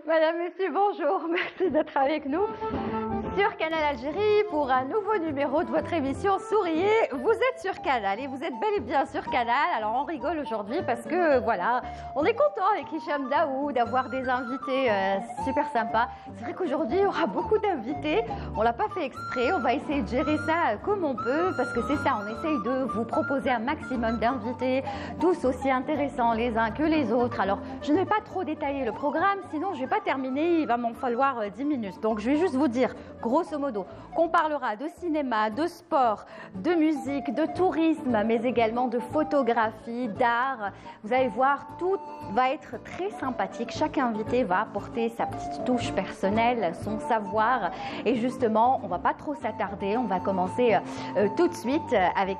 Madame, Monsieur, bonjour. Merci d'être avec nous sur Canal Algérie pour un nouveau numéro de votre émission Souriez. Vous êtes sur Canal et vous êtes bel et bien sur Canal. Alors on rigole aujourd'hui parce que voilà, on est content avec Hicham Daoud d'avoir des invités super sympas. C'est vrai qu'aujourd'hui il y aura beaucoup d'invités. On l'a pas fait exprès. On va essayer de gérer ça comme on peut parce que c'est ça. On essaye de vous proposer un maximum d'invités, tous aussi intéressants les uns que les autres. Alors je ne vais pas trop détailler le programme, sinon je vais pas terminer. Il va m'en falloir 10 minutes. Donc je vais juste vous dire grosso modo qu'on parlera de cinéma, de sport, de musique, de tourisme, mais également de photographie, d'art. Vous allez voir, tout va être très sympathique. Chaque invité va apporter sa petite touche personnelle, son savoir. Et justement, on ne va pas trop s'attarder. On va commencer tout de suite avec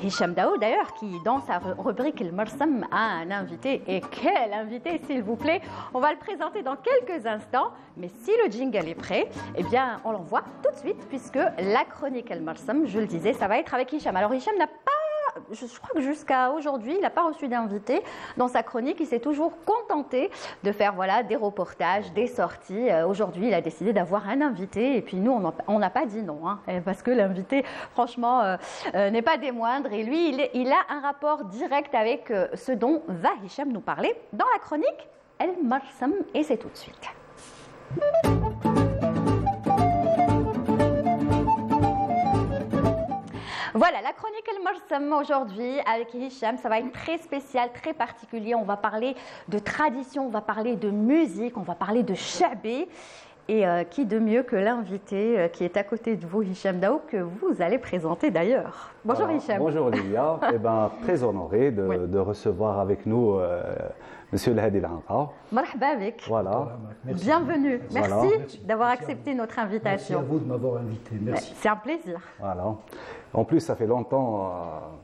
Hicham Daoud, d'ailleurs, qui, dans sa rubrique El Marsam, a un invité. Et quel invité, s'il vous plaît! On va le présenter dans quelques instants. Mais si le jingle est prêt, eh bien, on l'envoie tout de suite, puisque la chronique El Marsam, je le disais, ça va être avec Hicham. Alors, Hicham n'a pas, je crois que jusqu'à aujourd'hui, il n'a pas reçu d'invité dans sa chronique. Il s'est toujours contenté de faire voilà, des reportages, des sorties. Aujourd'hui, il a décidé d'avoir un invité. Et puis nous, on n'a pas dit non, hein, parce que l'invité, franchement, n'est pas des moindres. Et lui, il a un rapport direct avec ce dont va Hicham nous parler dans la chronique El Marsam. Et c'est tout de suite. Voilà, la chronique El Marsam aujourd'hui avec Hicham, ça va être très spécial, très particulier. On va parler de tradition, on va parler de musique, on va parler de chabé. Et qui de mieux que l'invité qui est à côté de vous, Hicham Daoud, que vous allez présenter d'ailleurs. Bonjour Hicham. Bonjour Lilia, très honoré de recevoir avec nous Monsieur El Hadi Lanqa. Marhaba avec. Voilà. Merci. Bienvenue. Merci voilà. D'avoir accepté notre invitation. Merci à vous de m'avoir invité. Merci. C'est un plaisir. Voilà. En plus, ça fait longtemps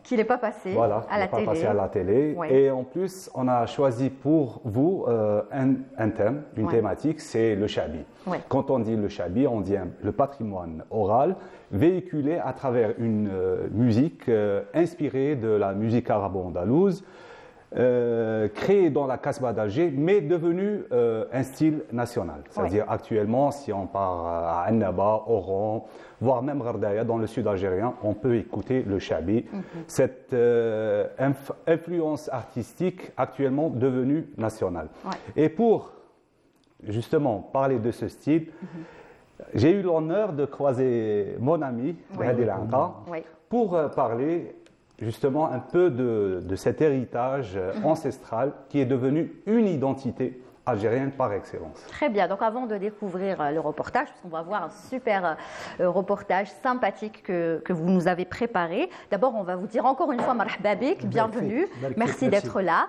qu'il n'est pas passé à la télé. Oui. Et en plus, on a choisi pour vous un thème, une thématique, c'est le chabi. Oui. Quand on dit le chabi, on dit le patrimoine oral véhiculé à travers une musique inspirée de la musique arabo-andalouse, créée dans la Casbah d'Alger, mais devenue un style national. C'est-à-dire actuellement, si on part à Annaba, Oran, voire même Gardaya, dans le sud algérien, on peut écouter le chabi. Cette influence artistique actuellement devenue nationale. Et pour justement parler de ce style, j'ai eu l'honneur de croiser mon ami, Hadi Lanqa, pour parler justement un peu de cet héritage ancestral qui est devenu une identité algérienne par excellence. Très bien, donc avant de découvrir le reportage, parce qu'on va voir un super reportage sympathique que vous nous avez préparé. D'abord, on va vous dire encore une fois marhaba bik, bienvenue, merci d'être là.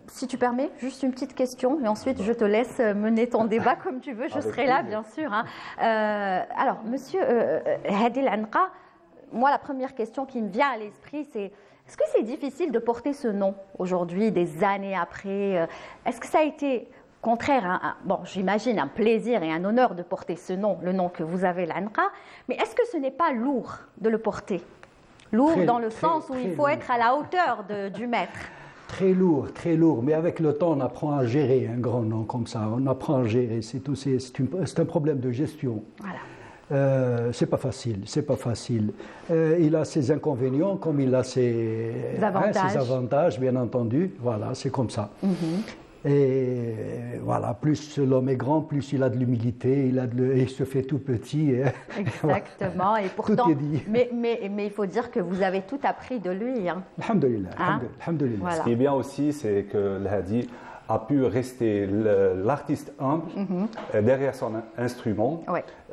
Si tu permets, juste une petite question et ensuite je te laisse mener ton débat comme tu veux, je serai là bien sûr. Hein. Alors, monsieur Hadi Lanqa, moi, la première question qui me vient à l'esprit, c'est est-ce que c'est difficile de porter ce nom aujourd'hui, des années après? Est-ce que ça a été, contraire, bon, j'imagine, un plaisir et un honneur de porter ce nom, le nom que vous avez, Lanqa, mais est-ce que ce n'est pas lourd de le porter? Lourd dans le sens où il faut être à la hauteur du maître. Très lourd, mais avec le temps, on apprend à gérer un grand nom comme ça, on apprend à gérer, c'est un problème de gestion. Voilà. C'est pas facile. Il a ses inconvénients comme il a ses avantages, bien entendu. Voilà, c'est comme ça. Et voilà, plus l'homme est grand, plus il a de l'humilité, il se fait tout petit. Exactement, et pourtant, mais il faut dire que vous avez tout appris de lui. Hein. Alhamdulillah. Voilà. Ce qui est bien aussi, c'est que El Hadi a pu rester l'artiste humble derrière son instrument.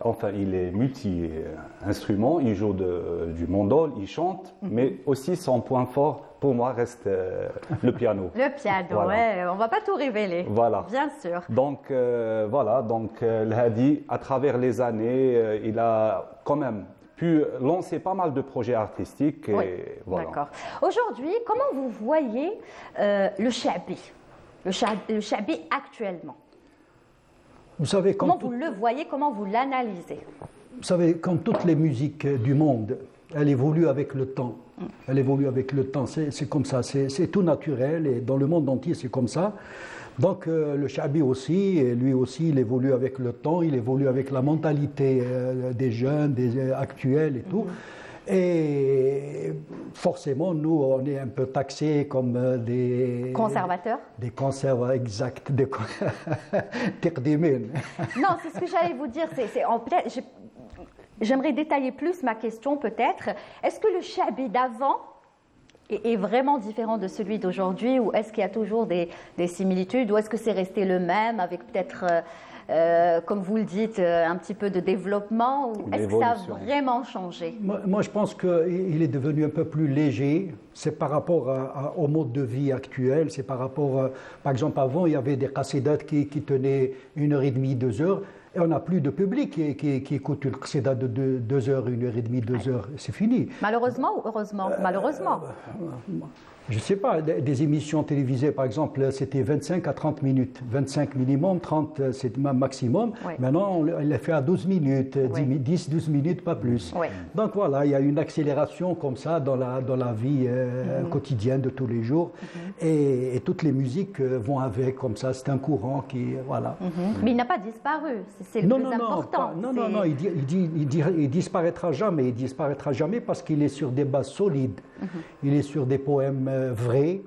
Enfin, il est multi-instrument, il joue du mandol, il chante, mais aussi son point fort pour moi, reste le piano. Le piano, voilà. Ouais, on ne va pas tout révéler. Voilà. Bien sûr. Donc, voilà, donc Hadi, à travers les années, il a quand même pu lancer pas mal de projets artistiques. Et oui, voilà. D'accord. Aujourd'hui, comment vous voyez le Cha'bi actuellement? Vous savez, comment vous le voyez, comment vous l'analysez? Vous savez, comme toutes les musiques du monde, elle évolue avec le temps. Elle évolue avec le temps, c'est comme ça, c'est tout naturel et dans le monde entier c'est comme ça. Donc le Cha'bi aussi, lui aussi, il évolue avec le temps, il évolue avec la mentalité des jeunes, des actuels et tout. Et forcément, nous, on est un peu taxés comme des... Conservateurs. Des conservateurs, exact. Des Tiqdimin. Non, c'est ce que j'allais vous dire. J'aimerais détailler plus ma question peut-être. Est-ce que le Cha'bi d'avant est vraiment différent de celui d'aujourd'hui ou est-ce qu'il y a toujours des similitudes ou est-ce que c'est resté le même avec peut-être, comme vous le dites, un petit peu de développement ou est-ce que ça a vraiment changé? Moi, je pense qu'il est devenu un peu plus léger. C'est par rapport au mode de vie actuel. C'est par rapport, par exemple, avant, il y avait des qasidat qui tenaient 1h30, 2 heures. Et on n'a plus de public qui écoute une qasida de 2 heures, 1h30, 2 heures. C'est fini. Malheureusement ou heureusement? Malheureusement. Je ne sais pas, des émissions télévisées, par exemple, c'était 25 à 30 minutes. 25 minimum, 30 c'est maximum. Oui. Maintenant, on les fait à 12 minutes, oui. 10, 12 minutes, pas plus. Oui. Donc voilà, il y a une accélération comme ça dans la vie quotidienne de tous les jours. Et toutes les musiques vont avec, comme ça. C'est un courant qui, voilà. Mais il n'a pas disparu, c'est le plus important. Non, il disparaîtra jamais. Il disparaîtra jamais parce qu'il est sur des bases solides. Il est sur des poèmes vrais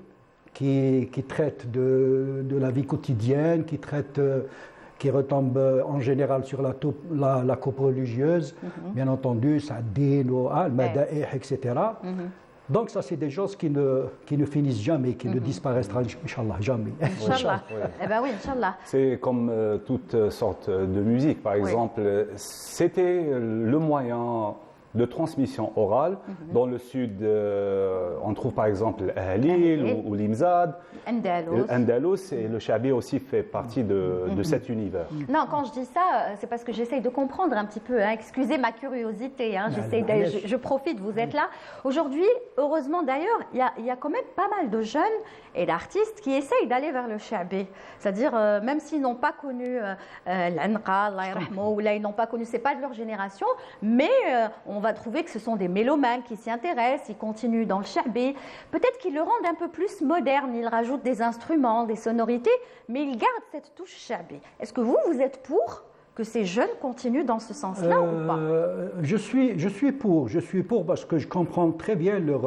qui traitent de la vie quotidienne, qui retombent en général sur la coupe religieuse, bien entendu, Sa'din, Al-Mada'ih, etc. Donc ça, c'est des choses qui ne finissent jamais, qui ne disparaîtront, Inch'Allah, jamais. Inch'Allah. Eh bien oui, Inch'Allah. C'est comme toutes sortes de musique. Par exemple, c'était le moyen de transmission orale. Dans le sud, on trouve par exemple Ahlil ou l'Imzad. Andalous et le Cha'bi aussi fait partie de cet univers. Non, quand je dis ça, c'est parce que j'essaye de comprendre un petit peu. Excusez ma curiosité, je profite, vous êtes là. Aujourd'hui, heureusement d'ailleurs, il y a quand même pas mal de jeunes et d'artistes qui essayent d'aller vers le Cha'bi. C'est-à-dire, même s'ils n'ont pas connu l'Anqa, Allah yarhamou, ou là, ils n'ont pas connu, c'est pas de leur génération, mais on va trouver que ce sont des mélomanes qui s'y intéressent, ils continuent dans le Cha'bi. Peut-être qu'ils le rendent un peu plus moderne, ils rajoutent des instruments, des sonorités, mais ils gardent cette touche Cha'bi. Est-ce que vous êtes pour que ces jeunes continuent dans ce sens-là ou pas? Je suis pour parce que je comprends très bien leur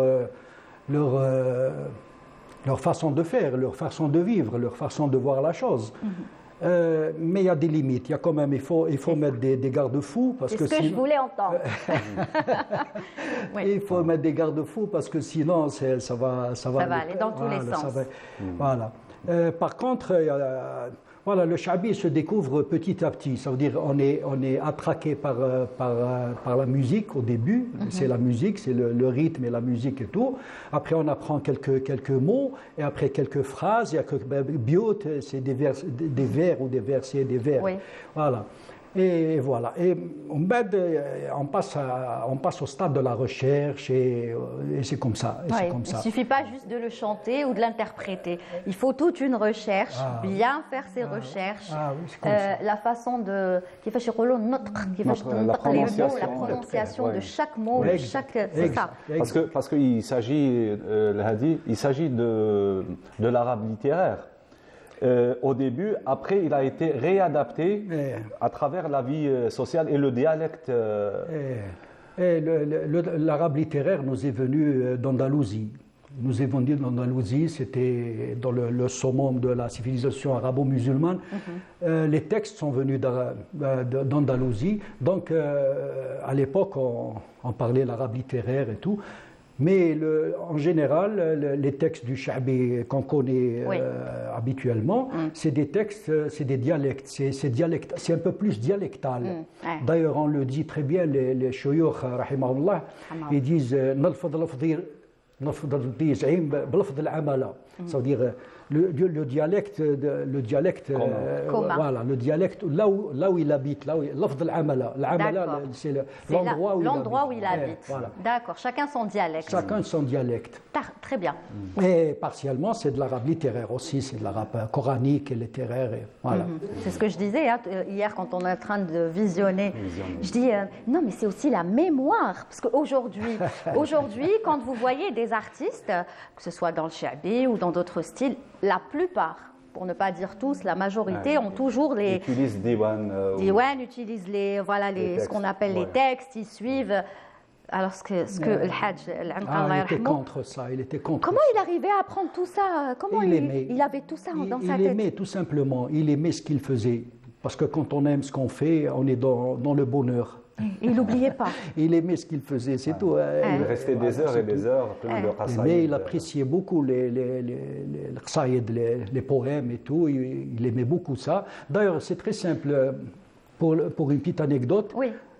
façon de faire, leur façon de vivre, leur façon de voir la chose. Mais il y a des limites. Il y a quand même, il faut mettre des garde-fous parce que c'est ce que je voulais entendre. Oui. Il faut mettre des garde-fous parce que sinon ça va aller dans tous les sens. Voilà. Par contre, voilà, le Cha'bi se découvre petit à petit. Ça veut dire on est attraqué par la musique au début. C'est la musique, c'est le rythme et la musique et tout. Après, on apprend quelques mots et après quelques phrases. Il y a quelques biot, c'est des vers ou des versets, des vers. Oui. Voilà. Et voilà. Et on passe au stade de la recherche et c'est comme ça. Il ne suffit pas juste de le chanter ou de l'interpréter. Il faut toute une recherche, bien faire ses recherches. La façon de... la prononciation de chaque mot, de chaque... C'est ça. Parce qu'il s'agit, il s'agit de l'arabe littéraire. Au début, après, il a été réadapté à travers la vie sociale et le dialecte. L'arabe littéraire nous est venu d'Andalousie. Nous est venu d'Andalousie, c'était dans le summum de la civilisation arabo-musulmane. Les textes sont venus d'Andalousie. Donc, à l'époque, on parlait l'arabe littéraire et tout. Mais en général, les textes du Cha'bi qu'on connaît habituellement, c'est des textes, c'est des dialectes, c'est un peu plus dialectal. D'ailleurs, on le dit très bien, les shuyukh, rahimahullah, ils disent Ça veut dire le dialecte, voilà, le dialecte là où il habite, c'est l'endroit où il habite. Voilà. D'accord, chacun son dialecte. Chacun son dialecte. Très bien. Et partiellement, c'est de l'arabe littéraire aussi, c'est de l'arabe coranique et littéraire. Et voilà. C'est ce que je disais hier quand on est en train de visionner. Je dis, non, mais c'est aussi la mémoire. Parce qu'aujourd'hui, quand vous voyez des artistes, que ce soit dans le shabi ou dans d'autres styles, la plupart, pour ne pas dire tous, la majorité ont toujours les... Utilisent diwan. Utilisent ce qu'on appelle les textes, ils suivent... Alors ce que le Hajj, il était contre ça, Comment il arrivait à apprendre tout ça? Comment il avait tout ça dans sa tête? Il aimait tout simplement, il aimait ce qu'il faisait. Parce que quand on aime ce qu'on fait, on est dans le bonheur. Il n'oubliait pas. Il aimait ce qu'il faisait, c'est tout. Il restait des heures et des heures plein de qasaïd. Mais il appréciait beaucoup les qasaïd, les poèmes et tout. Il aimait beaucoup ça. D'ailleurs, c'est très simple. Pour une petite anecdote,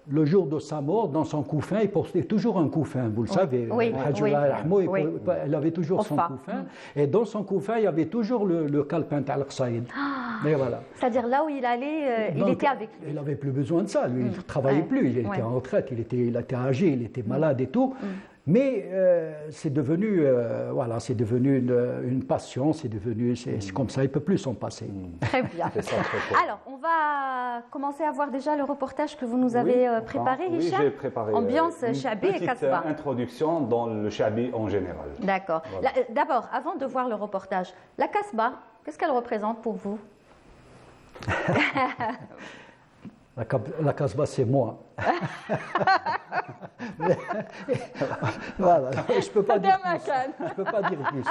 le jour de sa mort, dans son couffin, il portait toujours un couffin, vous le savez. Il avait toujours son couffin. Et dans son couffin, il y avait toujours le calepin al-qasaïd. Voilà. C'est-à-dire là où il allait, il était avec lui. Il n'avait plus besoin de ça. Lui, il ne travaillait plus. Il était en retraite, il était âgé, il était malade et tout. Mais c'est devenu, une passion, c'est comme ça, il ne peut plus s'en passer. Très bien. Alors, on va commencer à voir déjà le reportage que vous nous avez préparé, Hicham. Oui, j'ai préparé. Ambiance shabi et kasbah. Une introduction dans le shabi en général. D'accord. Voilà. D'abord, avant de voir le reportage, la kasbah, qu'est-ce qu'elle représente pour vous? La kasbah, c'est moi. Voilà, je peux pas dire plus.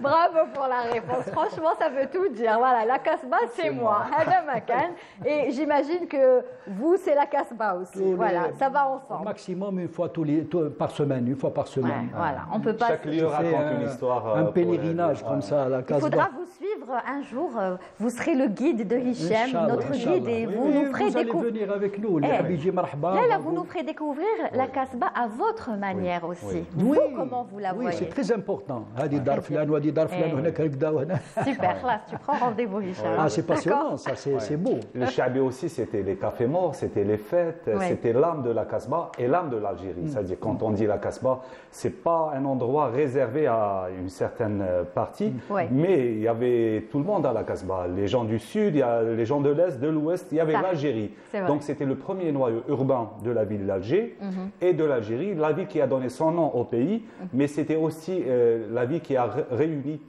Bravo pour la réponse. Franchement, ça veut tout dire. Voilà, la kasbah, c'est moi. Et j'imagine que vous, c'est la kasbah aussi. Voilà, ça va ensemble. Au maximum une fois par semaine. Voilà, on peut pas. Chaque lieu raconte une histoire. Un pèlerinage comme ça à la kasbah. Il faudra vous suivre un jour. Vous serez le guide de Hicham, notre guide, et vous nous ferez découvrir. Vous allez venir avec nous. Là, vous nous ferez découvrir la kasbah à votre manière aussi. Vous, comment vous la voyez? Oui, c'est très important. Super, là, tu prends rendez-vous, Hicham. Ah, c'est passionnant, ça, c'est beau. Le shabi aussi, c'était les cafés morts, c'était les fêtes, c'était l'âme de la kasbah et l'âme de l'Algérie. C'est-à-dire, quand on dit la kasbah, c'est pas un endroit réservé à une certaine partie, mais il y avait tout le monde à la kasbah. Les gens du sud, les gens de l'est, de l'ouest, il y avait l'Algérie. Donc, c'était le premier noyau urbain de la ville d'Alger et de l'Algérie, la ville qui a donné son nom au pays, mais c'était aussi la ville qui a réuni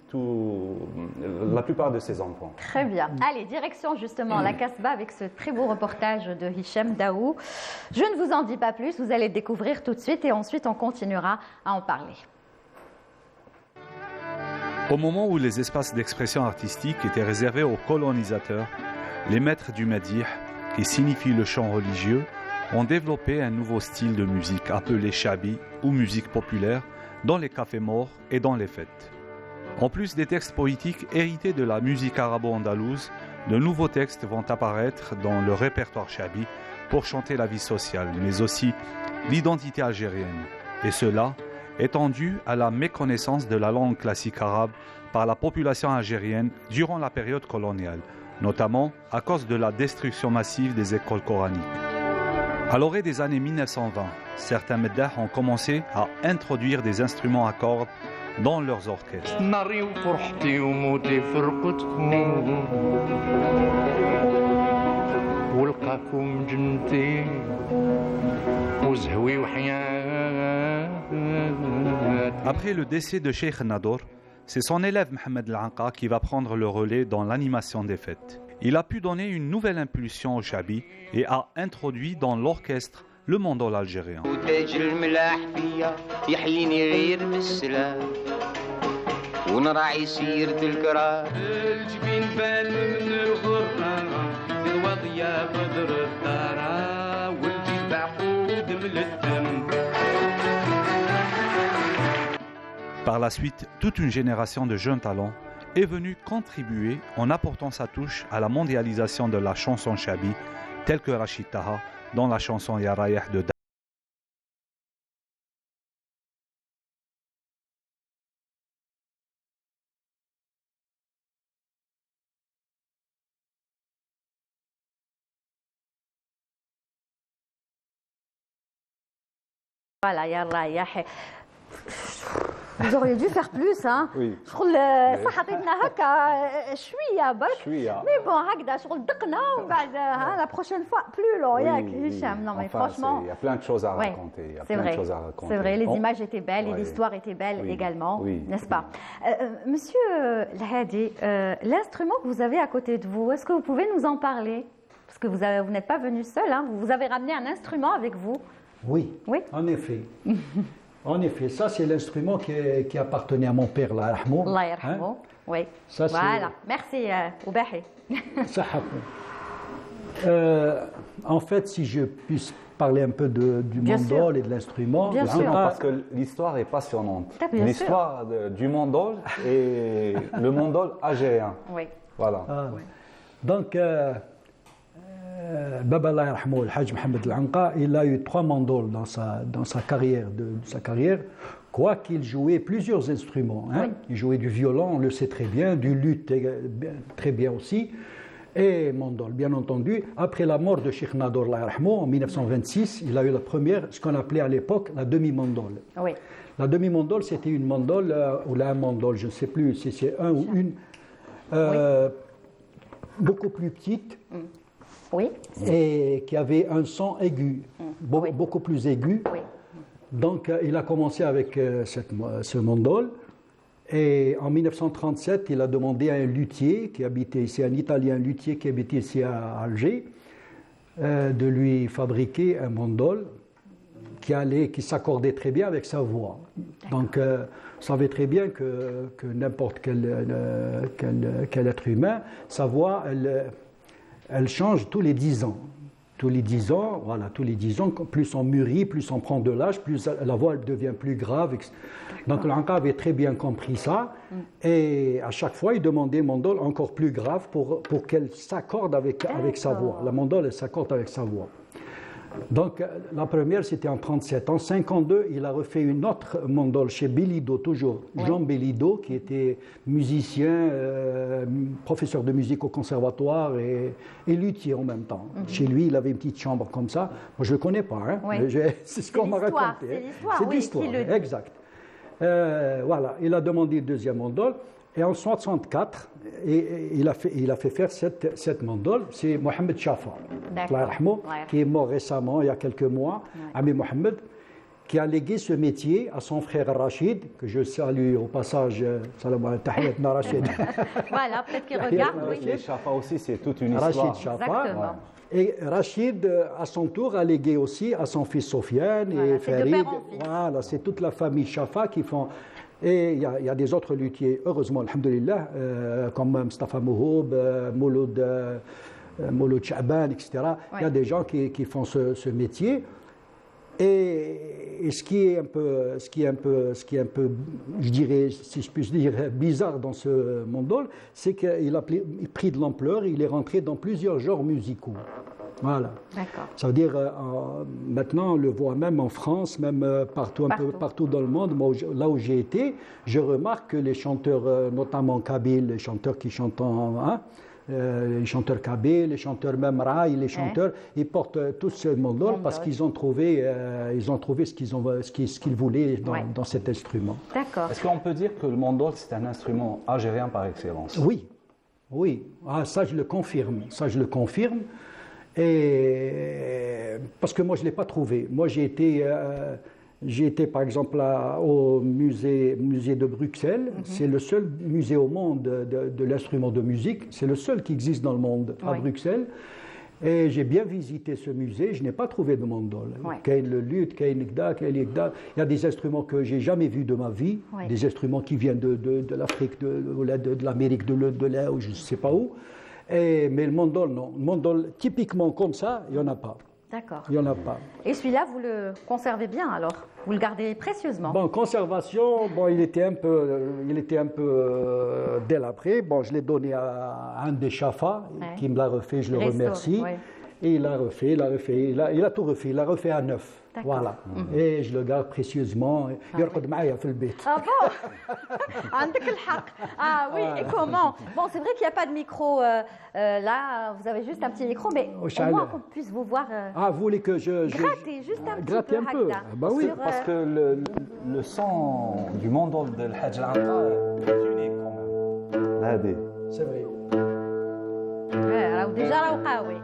la plupart de ses enfants. Très bien. Allez, direction justement la kasbah avec ce très beau reportage de Hicham Daou. Je ne vous en dis pas plus, vous allez découvrir tout de suite et ensuite on continuera à en parler. Au moment où les espaces d'expression artistique étaient réservés aux colonisateurs, les maîtres du Madih, qui signifie le chant religieux, ont développé un nouveau style de musique appelé shabi ou musique populaire dans les cafés morts et dans les fêtes. En plus des textes poétiques hérités de la musique arabo-andalouse, de nouveaux textes vont apparaître dans le répertoire shabi pour chanter la vie sociale, mais aussi l'identité algérienne. Et cela étant dû à la méconnaissance de la langue classique arabe par la population algérienne durant la période coloniale, notamment à cause de la destruction massive des écoles coraniques. À l'orée des années 1920, certains meddah ont commencé à introduire des instruments à cordes dans leurs orchestres. Après le décès de Cheikh Nador, c'est son élève Mohamed Al-Anqa qui va prendre le relais dans l'animation des fêtes. Il a pu donner une nouvelle impulsion au shabi et a introduit dans l'orchestre le mandol algérien. Par la suite, toute une génération de jeunes talents est venue contribuer en apportant sa touche à la mondialisation de la chanson shabi, telle que Rachid Taha dans la chanson Ya Rayah de Voilà, yalla, yahi. Vous auriez dû faire plus, hein. Oui. شغل صح عطيتنا هكا شويه برك. شوية. Mais bon, هكذا شغل دقنا ومن بعد la prochaine fois plus long. ياك هشام. Non mais franchement. Il y a plein de choses à raconter. Il y a plein de choses à raconter. C'est vrai, les images étaient belles et l'histoire était belle également, n'est-ce pas? Monsieur Lahadi, l'instrument que vous avez à côté de vous, est-ce que vous pouvez nous en parler? Parce que vous n'êtes pas venu seul, hein. Vous avez ramené un instrument avec vous. Oui, Oui. En effet. En effet, ça c'est l'instrument qui appartenait à mon père, Allah yarhamou. Allah yarhamou. Oui. Ça, voilà. Merci, Oubahi. En fait, si je puisse parler un peu du mandol et de l'instrument. Bien sûr. Parce que l'histoire est passionnante. L'histoire du mandol et le mandol algérien. Oui. Voilà. Donc, Baba Allah yarhamou, le Hajj Mohamed Al-Anqa, il a eu 3 mandols dans sa carrière, quoiqu'il jouait plusieurs instruments. Hein. Oui. Il jouait du violon, on le sait très bien, du luth très bien aussi, et mandol, bien entendu. Après la mort de Cheikh Nador Allah yarhamou, en 1926, il a eu la première, ce qu'on appelait à l'époque la demi-mandole. Oui. La demi-mandole, c'était une mandole, ou un mandole, je ne sais plus si c'est un ou une, beaucoup plus petite. Oui. Et qui avait un son aigu, beaucoup plus aigu. Oui. Donc, il a commencé avec ce mandol. Et en 1937, il a demandé à un luthier qui habitait ici, un Italien luthier qui habitait ici à Alger, de lui fabriquer un mandol qui s'accordait très bien avec sa voix. Donc, vous savez très bien que n'importe quel être humain, sa voix, elle change tous les 10 ans. Tous les 10 ans, voilà, tous les 10 ans, plus on mûrit, plus on prend de l'âge, plus la voix devient plus grave. Donc l'Anqa avait très bien compris ça. Et à chaque fois, il demandait un mandol encore plus grave pour qu'elle s'accorde avec sa voix. La mandole, elle s'accorde avec sa voix. Donc la première, c'était en 1937. En 1952, il a refait une autre mandole chez Bélido, toujours. Jean Bélido, qui était musicien, professeur de musique au conservatoire et luthier en même temps. Chez lui, il avait une petite chambre comme ça. Moi, je ne le connais pas, hein, mais c'est ce qu'on m'a raconté. C'est l'histoire, exact. Voilà, il a demandé une deuxième mandole. Et en 1964, il a fait faire cette mandole, c'est Mohamed Chafa, qui est mort récemment, il y a quelques mois, Ami Mohamed, qui a légué ce métier à son frère Rachid, que je salue au passage, salam alaikum Rachid. Voilà, peut-être qu'il regarde, oui. Chafa aussi, c'est toute une histoire. Rachid Chafa. Et Rachid, à son tour, a légué aussi à son fils Sofiane et Farid. Voilà, c'est toute la famille Chafa qui font... Et il y a des autres luthiers, heureusement, alhamdoulilah, comme Mustafa Mouhoub, Mouloud Chaban, etc. Il y a des gens qui font ce métier. Et ce qui est un peu, je dirais, si je puis dire, bizarre dans ce mandol, c'est qu'il a pris de l'ampleur, il est rentré dans plusieurs genres musicaux. Voilà. D'accord. Ça veut dire, maintenant, on le voit même en France, même partout, un peu partout dans le monde. Moi, là où j'ai été, je remarque que les chanteurs, notamment kabyles, les chanteurs qui chantent les chanteurs kabyles, les chanteurs même raï, les chanteurs, ils portent tous ce mandol parce qu'ils ont trouvé, ce qu'ils voulaient dans cet instrument. D'accord. Est-ce qu'on peut dire que le mandol, c'est un instrument algérien par excellence? Oui. Ah, ça, je le confirme. Et parce que moi, je ne l'ai pas trouvé. Moi, j'ai été par exemple au musée de Bruxelles. C'est le seul musée au monde de l'instrument de musique. C'est le seul qui existe dans le monde à Bruxelles. Et j'ai bien visité ce musée. Je n'ai pas trouvé de mandol. Il y a des instruments que j'ai jamais vus de ma vie. Des instruments qui viennent de l'Afrique, de l'Amérique de l'Est, ou je ne sais pas où. Mais le mandol, non. Le mandol, typiquement comme ça, il n'y en a pas. D'accord. Il n'y en a pas. Et celui-là, vous le conservez bien alors? Vous le gardez précieusement? Bon, conservation, il était un peu délabré. Bon, je l'ai donné à un des Chafa qui me l'a refait, je le remercie. Et il a refait, il a tout refait, il a refait à neuf. Voilà. Et je le garde précieusement. يرقد معايا في البيت. Ah bon? عندك الحق. Ah oui, et comment? Bon, c'est vrai qu'il n'y a pas de micro là, vous avez juste un petit micro, mais au moins qu'on puisse vous voir. Ah, vous voulez que je gratter juste un petit gratter peu. Un peu. Bah oui. Parce que le son du monde de l'Hajj al-Anta est unique quand même. Hadi. C'est vrai. Ouais, déjà là, oui.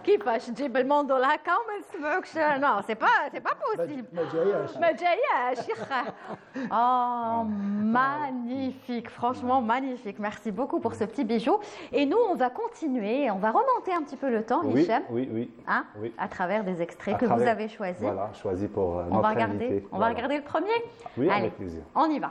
كيفاش تجيب الموندول هكا وما نسمعوكش نو سي با بوسيبل ما جاياش يخا magnifique, franchement magnifique. Merci beaucoup pour ce petit bijou. Et nous, on va continuer, on va remonter un petit peu le temps, Hicham. Oui. Hein, oui. À travers des extraits que vous avez choisis. Voilà, choisis pour notre invité. On va regarder le premier. Oui, allez, avec plaisir. On y va.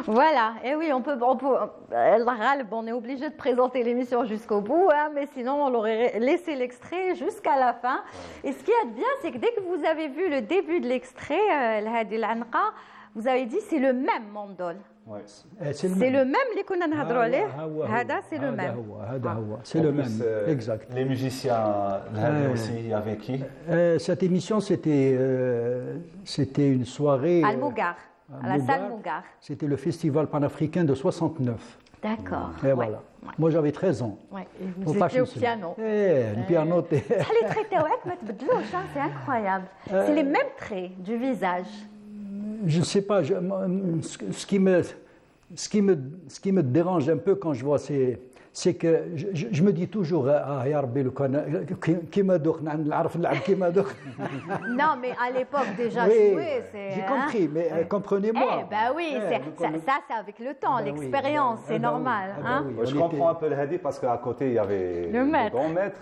Voilà, et oui, on est obligé de présenter l'émission jusqu'au bout, hein, mais sinon on aurait laissé l'extrait jusqu'à la fin. Et ce qui est bien, c'est que dès que vous avez vu le début de l'extrait, vous avez dit c'est le même mandol. Ouais. C'est le même, les qu'on a c'est le même. C'est le même, exact. Les musiciens aussi avec qui? Cette émission, c'était une soirée. Al-Mougar. À la salle Mougar. C'était le festival panafricain de 69. D'accord. Et voilà. Ouais. Moi, j'avais 13 ans. Ouais. Et vous étiez au piano. Le piano. Les traits c'est incroyable. C'est les mêmes traits du visage. Je ne sais pas. Ce qui me dérange un peu quand je vois c'est que je me dis toujours ya Rabbi non, mais à l'époque déjà oui, jouer, c'est j'ai compris, mais comprenez-moi. Oui, ça c'est avec le temps, l'expérience, c'est normal. Je comprends un peu le hadith parce qu'à côté il y avait le grand maître.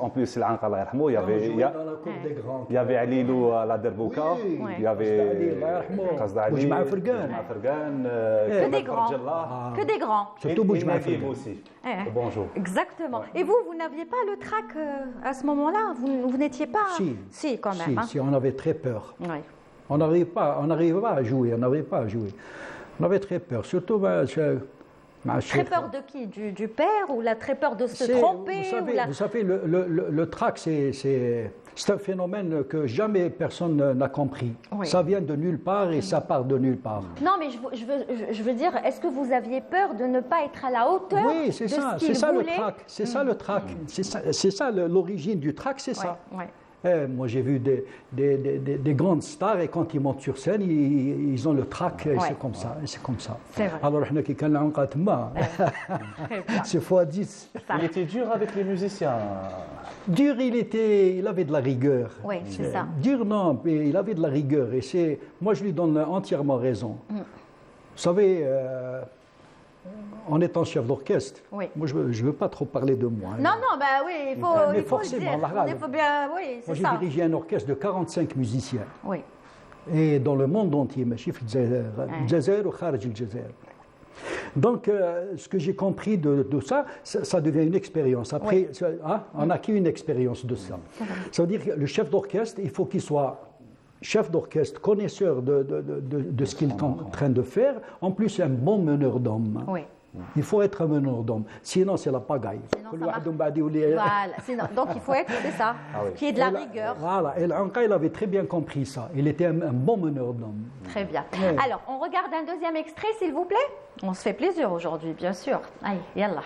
En plus l'Anqa Allah yarhamou, il y avait Alilou à la Derbouka, il y avait Qasdali, Fergan, que des grands. Surtout Boujma aussi. Bonjour. Exactement. Et vous n'aviez pas le trac à ce moment-là? Vous n'étiez pas... Si, quand même. Si, on avait très peur. Oui. On n'arrivait pas à jouer, On avait très peur. Surtout... Très peur de qui? Du père ou très peur de se tromper? Vous savez, le trac, c'est un phénomène que jamais personne n'a compris. Oui. Ça vient de nulle part et ça part de nulle part. Non, mais je veux dire, est-ce que vous aviez peur de ne pas être à la hauteur? Oui, c'est ça. C'est ça le trac. C'est ça le trac. C'est ça l'origine du trac, c'est ça. Oui. Moi, j'ai vu des grandes stars et quand ils montent sur scène, ils ont le trac. Et c'est comme ça. C'est vrai. Alors, c'est x10. Il était dur avec les musiciens. Dur, il avait de la rigueur. Oui, c'est ça. Dur, non, mais il avait de la rigueur. Et moi, je lui donne entièrement raison. Vous savez... en étant chef d'orchestre, moi je ne veux pas trop parler de moi. Non, oui, il faut forcément, il faut bien, oui, c'est ça. Moi j'ai dirigé un orchestre de 45 musiciens. Oui. Et dans le monde entier, Jazair ou Kharj al-Jazair. Donc, ce que j'ai compris de ça, ça devient une expérience. Après, on acquis une expérience de ça. Ça veut dire que le chef d'orchestre, il faut qu'il soit chef d'orchestre, connaisseur de ce qu'il est en train de faire, en plus un bon meneur d'hommes. Oui. Il faut être un meneur d'hommes, sinon c'est la pagaille. Voilà. Donc il faut être, c'est ça, qui est de la rigueur. Voilà, et l'Anqa, il avait très bien compris ça. Il était un bon meneur d'hommes. Très bien. Ouais. Alors, on regarde un deuxième extrait, s'il vous plaît. On se fait plaisir aujourd'hui, bien sûr. Allez, yallah.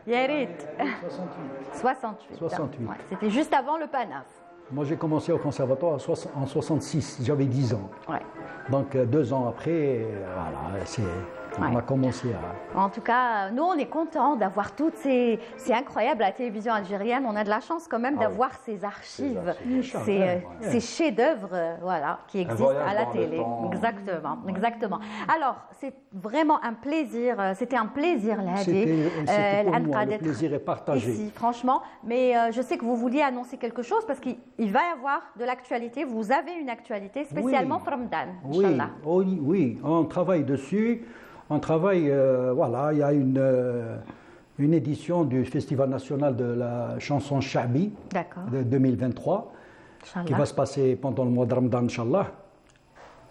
Yerit. 68. 68. Ouais, c'était juste avant le PANAF. Moi, j'ai commencé au conservatoire en 66. J'avais 10 ans. Ouais. Donc, 2 ans après, voilà, On a commencé à... En tout cas, nous, on est contents d'avoir toutes ces... C'est incroyable, la télévision algérienne, on a de la chance quand même d'avoir ces archives, ces chefs-d'œuvre voilà, qui existent à la télé. Exactement, exactement. Alors, c'est vraiment un plaisir, c'était un plaisir, C'était pour moi, le plaisir est partagé. Ici, franchement, mais je sais que vous vouliez annoncer quelque chose parce qu'il va y avoir de l'actualité, vous avez une actualité spécialement pour Ramadan, Inch'Allah. Oui, on travaille dessus. On travaille, voilà, il y a une édition du Festival national de la chanson Shabi de 2023 qui va se passer pendant le mois de Ramadan, Inch'Allah.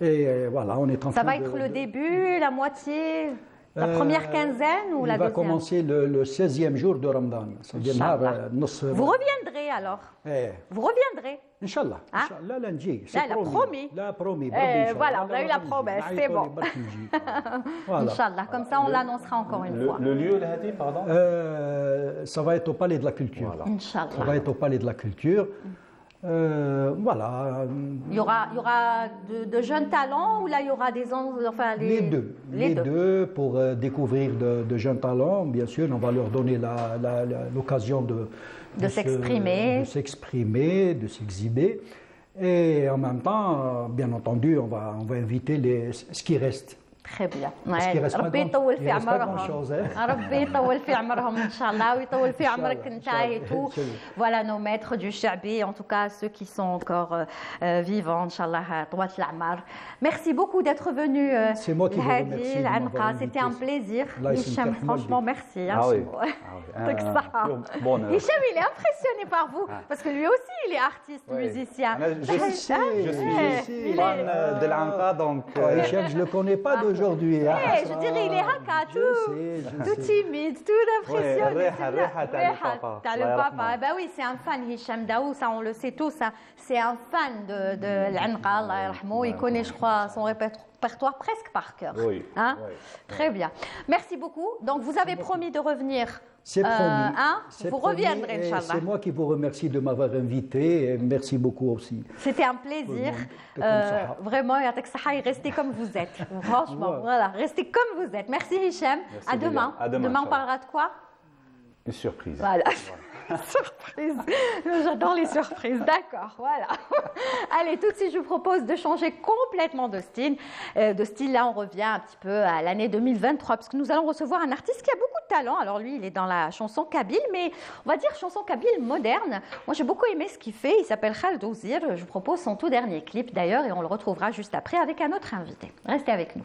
Et voilà, on est en train Ça va être le début, la moitié, la première quinzaine ou la deuxième? Il va commencer le 16e jour de Ramadan. Vous reviendrez alors? Vous reviendrez? Inch'Allah. Inch'Allah, lundi. Là, la promis. La promis. Voilà, on a eu la promesse, c'est bon. Voilà. Inch'Allah, comme ça on l'annoncera encore une fois. Le lieu, Hadi, pardon? Ça va être au Palais de la Culture. Voilà. Inch'Allah. Ça va être au Palais de la Culture. Voilà. Il y aura de jeunes talents ou là il y aura des enfin les deux. Les deux pour découvrir de jeunes talents. Bien sûr, on va leur donner l'occasion de s'exprimer, de s'exhiber. Et en même temps, bien entendu, on va inviter ce qui reste. Très bien. ربي يطول في عمرهم. ربي يطول في عمرهم إن شاء الله ويطول في عمرك أنت et tout. Voilà nos maîtres du Shabi, en tout cas ceux qui sont encore vivants, Inch'Allah, طوال العمر. Merci beaucoup d'être venu. C'est moi qui vous remercie. C'était un plaisir. Hicham, franchement, merci. Hicham, il est impressionné par vous parce que lui aussi, il est artiste, musicien. Je suis fan de l'Anqa, donc. Hicham, je le connais pas de aujourd'hui. Je dirais, il est haka, tout timide, tout impressionné. T'as le papa. Ben oui, c'est un fan, Hicham Daou, ça on le sait tous. C'est un fan de l'Anqa, Allah yarhamou. Il connaît, je crois, son répertoire presque par cœur. Oui. Hein? Très bien. Merci beaucoup. Donc, vous avez promis de revenir. C'est promis. Vous reviendrez, Inch'Allah. C'est moi qui vous remercie de m'avoir invité. Et merci beaucoup aussi. C'était un plaisir. Vraiment, restez comme vous êtes. Franchement, voilà. Restez comme vous êtes. Merci, Hicham. À demain. Demain, on parlera de quoi? Une surprise. Voilà. Surprise. J'adore les surprises. D'accord, voilà. Allez, tout de suite, je vous propose de changer complètement de style. Là, on revient un petit peu à l'année 2023, parce que nous allons recevoir un artiste qui a beaucoup de talent. Alors lui, il est dans la chanson kabyle, mais on va dire chanson kabyle moderne. Moi, j'ai beaucoup aimé ce qu'il fait. Il s'appelle Khaled Ouzir. Je vous propose son tout dernier clip, d'ailleurs, et on le retrouvera juste après avec un autre invité. Restez avec nous.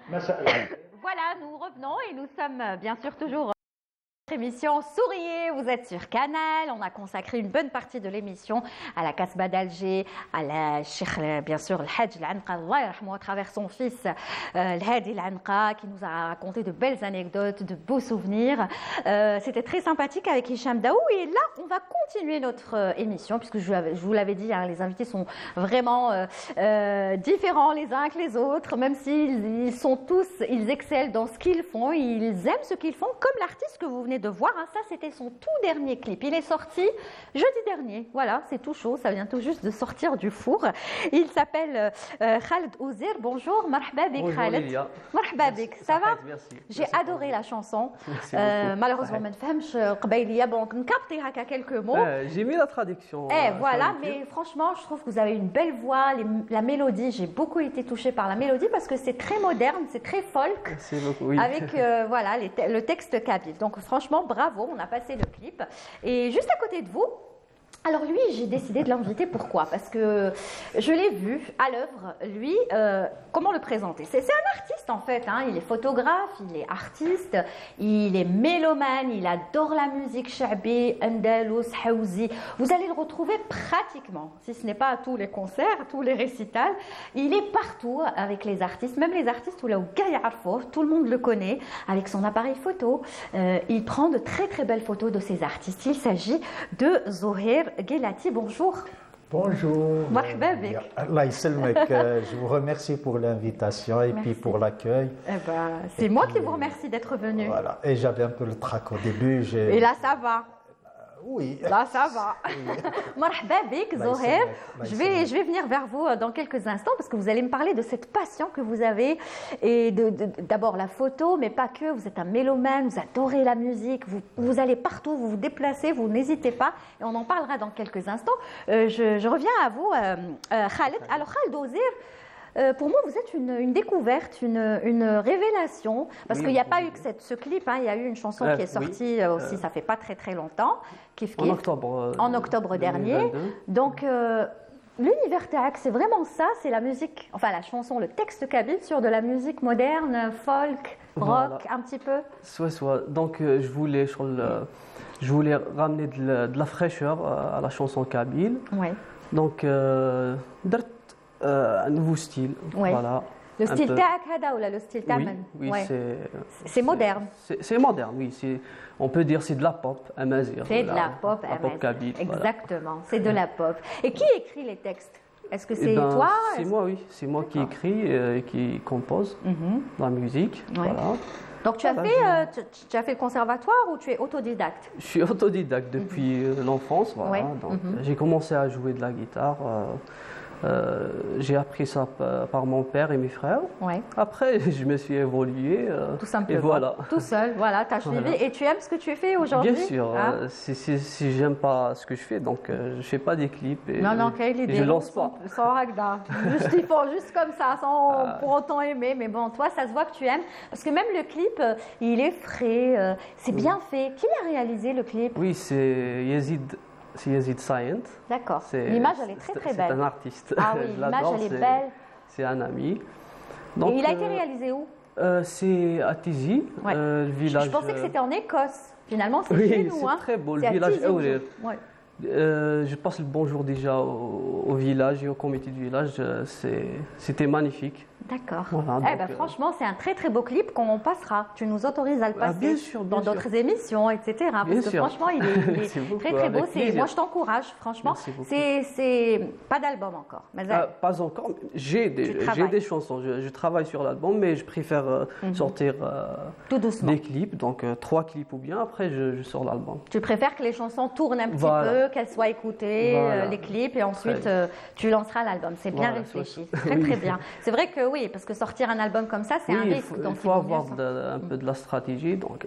Voilà, nous revenons et nous sommes bien sûr toujours émission Souriez, vous êtes sur Canal. On a consacré une bonne partie de l'émission à la Casbah d'Alger, à la Cheikh, bien sûr, le Hajj Al-Anqa, Allah yarhamou, à travers son fils, le Hadi Al-Anqa, qui nous a raconté de belles anecdotes, de beaux souvenirs. C'était très sympathique avec Hicham Daou. Et là, on va continuer notre émission, puisque je vous l'avais dit, hein, les invités sont vraiment différents les uns que les autres, même s'ils sont tous, ils excellent dans ce qu'ils font, ils aiment ce qu'ils font, comme l'artiste que vous venez de voir, hein, ça c'était son tout dernier clip. Il est sorti jeudi dernier. Voilà, c'est tout chaud, ça vient tout juste de sortir du four. Il s'appelle Khaled Ouzir. Bonjour, marhaba bik Khaled. Lilia. Marhaba bik. Ça va? Merci. J'ai adoré la chanson. Malheureusement, je ne sais pas donc capter quelques mots. J'ai mis la traduction. Voilà, mais franchement, je trouve que vous avez une belle voix, la mélodie. J'ai beaucoup été touchée par la mélodie parce que c'est très moderne, c'est très folk. C'est beaucoup, oui. Avec voilà, le texte kabyle. Donc franchement, bravo, on a passé le clip. Et juste à côté de vous, alors lui, j'ai décidé de l'inviter. Pourquoi? Parce que je l'ai vu à l'œuvre. Lui, comment le présenter? C'est un artiste en fait, hein. Il est photographe, il est artiste, il est mélomane, il adore la musique shabi, andalous, haouzi. Vous allez le retrouver pratiquement, si ce n'est pas à tous les concerts, tous les récitals. Il est partout avec les artistes, même les artistes où là où tout le monde le connaît, avec son appareil photo. Il prend de très très belles photos de ces artistes. Il s'agit de Zoher Guelati. Bonjour. Bonjour. Marhaba bik. Allah yselmek. Je vous remercie pour l'invitation et puis pour l'accueil. C'est moi qui vous remercie d'être venu. Voilà. Et j'avais un peu le trac au début. Et là, ça va. Oui. Là, ça va. Marhaba bik, Zoher. Je vais venir vers vous dans quelques instants parce que vous allez me parler de cette passion que vous avez et d'abord la photo, mais pas que. Vous êtes un mélomane, vous adorez la musique, vous allez partout, vous vous déplacez, vous n'hésitez pas et on en parlera dans quelques instants. Je reviens à vous, Khaled. Alors, Khaled Ouzir, pour moi, vous êtes une découverte, une révélation, parce qu'il n'y a pas eu que ce clip, hein, il y a eu une chanson qui est sortie aussi, ça fait pas très très longtemps, en octobre dernier. 2022. Donc, l'univers Taak, c'est vraiment ça, c'est la musique, enfin la chanson, le texte kabyle sur de la musique moderne, folk, rock, un petit peu. Soit. Donc, je voulais ramener de la fraîcheur à la chanson kabyle. Oui. Donc, un nouveau style. Oui. Voilà. Le style Taak Hada ou là, le style Taman. Oui, ouais. C'est moderne. C'est moderne, oui. On peut dire c'est de la pop amazigh. C'est de la pop amazigh. Kabyle. Exactement, voilà. C'est de la pop. Et qui écrit les textes? Est-ce que c'est toi? C'est moi, oui. C'est moi qui écris et qui compose la musique. Ouais. Voilà. Donc tu as fait le conservatoire ou tu es autodidacte? Je suis autodidacte depuis l'enfance. Voilà. Ouais. Donc, j'ai commencé à jouer de la guitare. J'ai appris ça par mon père et mes frères. Ouais. Après, je me suis évolué. Tout simplement. Et voilà. Tout seul, voilà, tu as suivi. Voilà. Et tu aimes ce que tu fais aujourd'hui? Bien sûr. Si j'aime pas ce que je fais, donc je ne fais pas des clips. Et non, je lance pas. Sans ragda. Ils font juste comme ça, sans pour autant aimer. Mais bon, toi, ça se voit que tu aimes. Parce que même le clip, il est frais. C'est bien fait. Qui a réalisé le clip? Oui, c'est Yazid. C'est Yazid Sayent. D'accord. L'image, elle est très très belle. C'est un artiste. Ah oui, l'image, elle est belle. C'est un ami. Donc, et il a été réalisé où? C'est à Tizi, le village. Je pensais que c'était en Écosse. Finalement, c'est chez nous. C'est très beau, le c'est village Eurer. Ouais. Je passe le bonjour déjà au village et au comité du village. C'était magnifique. D'accord. Voilà, franchement, c'est un très très beau clip qu'on passera. Tu nous autorises à le passer bien sûr, dans d'autres émissions, etc. Parce que franchement, il est très très beau. Moi, je t'encourage, franchement. C'est pas d'album encore. Mais pas encore. J'ai des chansons. Je travaille sur l'album, mais je préfère sortir tout doucement des clips. Donc 3 clips ou bien. Après, je sors l'album. Tu préfères que les chansons tournent un petit peu, qu'elles soient écoutées, les clips, et ensuite tu lanceras l'album. C'est bien réfléchi. Très très bien. C'est vrai que oui, parce que sortir un album comme ça, c'est un risque. Il faut avoir un peu de la stratégie. Donc,